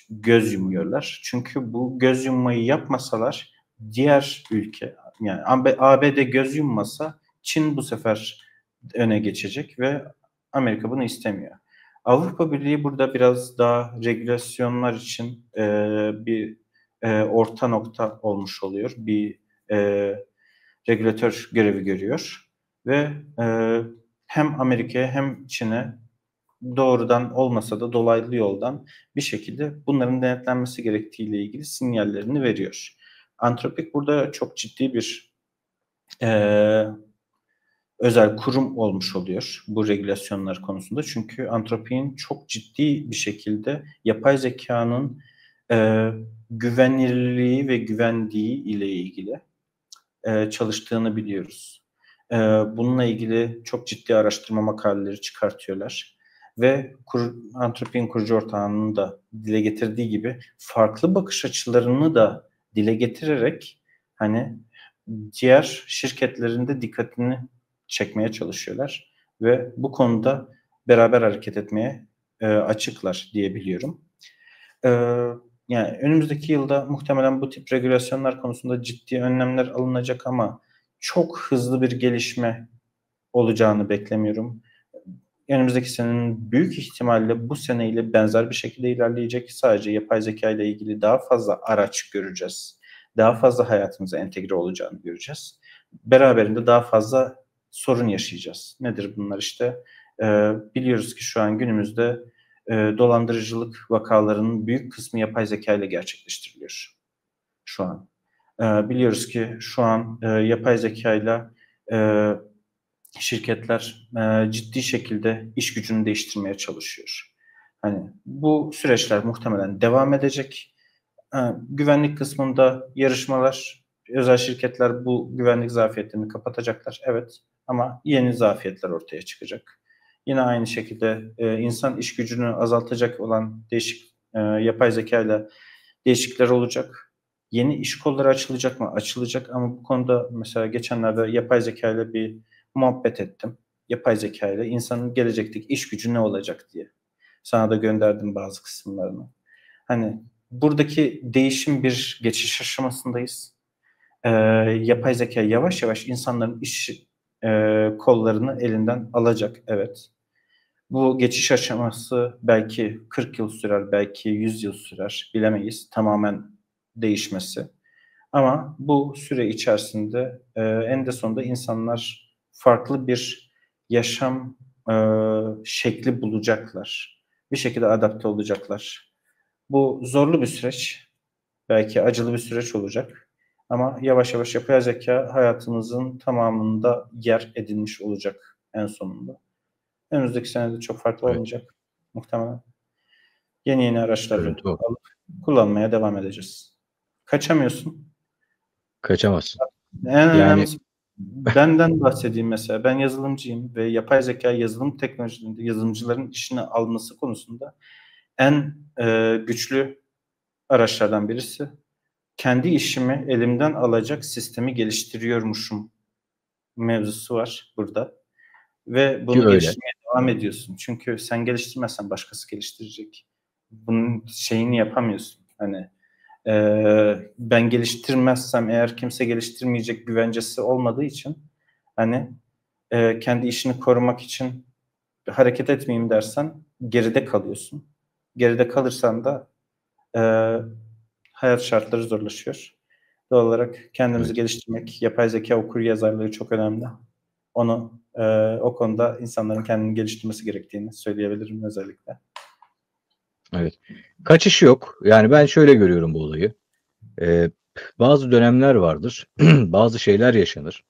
Göz yumuyorlar. Çünkü bu göz yummayı yapmasalar diğer ülke, yani ABD göz yummasa Çin bu sefer öne geçecek ve Amerika bunu istemiyor. Avrupa Birliği burada biraz daha regülasyonlar için bir orta nokta olmuş oluyor. Bir regülatör görevi görüyor ve hem Amerika'ya hem Çin'e doğrudan olmasa da dolaylı yoldan bir şekilde bunların denetlenmesi gerektiğiyle ilgili sinyallerini veriyor. Anthropic burada çok ciddi bir özel kurum olmuş oluyor bu regülasyonlar konusunda. Çünkü Anthropic'in çok ciddi bir şekilde yapay zekanın güvenilirliği ve güvendiği ile ilgili çalıştığını biliyoruz. Bununla ilgili çok ciddi araştırma makaleleri çıkartıyorlar. Ve Anthropic'in kurucu ortağının da dile getirdiği gibi farklı bakış açılarını da dile getirerek hani diğer şirketlerin de dikkatini çekmeye çalışıyorlar. Ve bu konuda beraber hareket etmeye açıklar diye biliyorum. Yani önümüzdeki yılda muhtemelen bu tip regülasyonlar konusunda ciddi önlemler alınacak ama çok hızlı bir gelişme olacağını beklemiyorum. Önümüzdeki senenin büyük ihtimalle bu seneyle benzer bir şekilde ilerleyecek. Sadece yapay zeka ile ilgili daha fazla araç göreceğiz. Daha fazla hayatımıza entegre olacağını göreceğiz. Beraberinde daha fazla sorun yaşayacağız. Nedir bunlar işte? Biliyoruz ki şu an günümüzde dolandırıcılık vakalarının büyük kısmı yapay zeka ile gerçekleştiriliyor şu an. Biliyoruz ki şu an yapay zeka ile şirketler ciddi şekilde iş gücünü değiştirmeye çalışıyor. Hani bu süreçler muhtemelen devam edecek. Güvenlik kısmında yarışmalar, özel şirketler bu güvenlik zafiyetlerini kapatacaklar. Evet, ama yeni zafiyetler ortaya çıkacak. Yine aynı şekilde insan iş gücünü azaltacak olan değişik yapay zeka ile değişiklikler olacak. Yeni iş kolları açılacak mı? Açılacak, ama bu konuda mesela geçenlerde yapay zeka ile bir muhabbet ettim. Yapay zeka ile insanın gelecekteki iş gücü ne olacak diye. Sana da gönderdim bazı kısımlarını. Hani buradaki değişim bir geçiş aşamasındayız. Yapay zeka yavaş yavaş insanların iş kollarını elinden alacak. Evet. Bu geçiş aşaması belki 40 yıl sürer, belki 100 yıl sürer. Bilemeyiz tamamen değişmesi. Ama bu süre içerisinde en sonunda insanlar farklı bir yaşam şekli bulacaklar. Bir şekilde adapte olacaklar. Bu zorlu bir süreç. Belki acılı bir süreç olacak. Ama yavaş yavaş yapay zeka hayatımızın tamamında yer edinmiş olacak en sonunda. Önümüzdeki senede çok farklı Evet. olmayacak muhtemelen. Yeni araçları Görüntü o. alıp kullanmaya devam edeceğiz. Kaçamıyorsun. Kaçamazsın. En Yani önemlisi, benden bahsedeyim mesela. Ben yazılımcıyım ve yapay zeka yazılım teknolojilerinde yazılımcıların işini alması konusunda en güçlü araçlardan birisi. Kendi işimi elimden alacak sistemi geliştiriyormuşum mevzusu var burada. Ve ki bunu öyle. geliştirmeye devam ediyorsun. Çünkü sen geliştirmezsen başkası geliştirecek. Bunun şeyini yapamıyorsun. Hani ben geliştirmezsem eğer kimse geliştirmeyecek güvencesi olmadığı için hani kendi işini korumak için hareket etmeyeyim dersen geride kalıyorsun. Geride kalırsan da e, hayat şartları zorlaşıyor. Doğal olarak kendimizi Evet. geliştirmek, yapay zeka okur yazarlığı çok önemli. Onu o konuda insanların kendini geliştirmesi gerektiğini söyleyebilirim özellikle. Evet. Kaçış yok. Yani ben şöyle görüyorum bu olayı. Bazı dönemler vardır. Bazı şeyler yaşanır.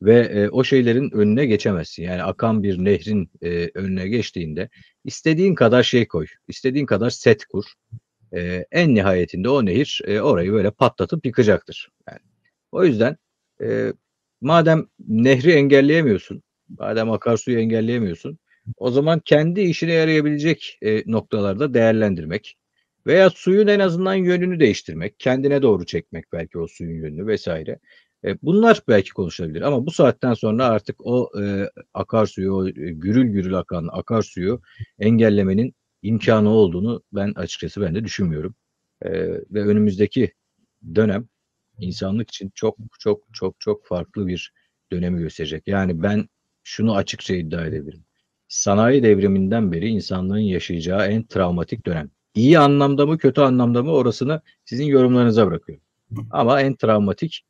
Ve o şeylerin önüne geçemezsin. Yani akan bir nehrin önüne geçtiğinde istediğin kadar şey koy. İstediğin kadar set kur. En nihayetinde o nehir orayı böyle patlatıp yıkacaktır. Yani, o yüzden e, madem nehri engelleyemiyorsun, madem akarsuyu engelleyemiyorsun, o zaman kendi işine yarayabilecek noktalarda değerlendirmek veya suyun en azından yönünü değiştirmek, kendine doğru çekmek belki o suyun yönünü vesaire. Bunlar belki konuşulabilir ama bu saatten sonra artık o akarsuyu, o gürül gürül akan akarsuyu engellemenin imkanı olduğunu ben açıkçası de düşünmüyorum. Ve önümüzdeki dönem insanlık için çok çok çok çok farklı bir dönemi gösterecek. Yani ben şunu açıkça iddia edebilirim. Sanayi devriminden beri insanlığın yaşayacağı en travmatik dönem. İyi anlamda mı, kötü anlamda mı orasını sizin yorumlarınıza bırakıyorum. Ama en travmatik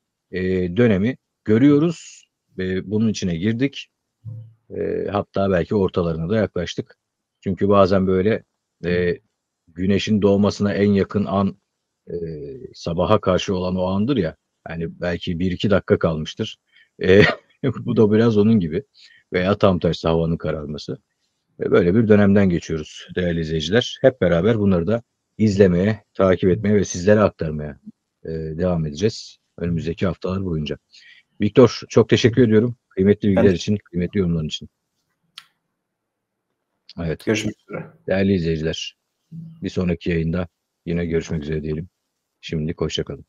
dönemi görüyoruz ve bunun içine girdik. Hatta belki ortalarına da yaklaştık. Çünkü bazen böyle güneşin doğmasına en yakın an sabaha karşı olan o andır ya. Yani belki 1-2 dakika kalmıştır. Bu da biraz onun gibi. Veya tam tersi havanın kararması. Ve böyle bir dönemden geçiyoruz değerli izleyiciler. Hep beraber bunları da izlemeye, takip etmeye ve sizlere aktarmaya devam edeceğiz önümüzdeki haftalar boyunca. Viktor, çok teşekkür ediyorum. Kıymetli Ben bilgiler için, kıymetli yorumların için. Evet, görüşmek üzere. değerli izleyiciler, bir sonraki yayında yine görüşmek üzere diyelim. Şimdilik hoşça kalın.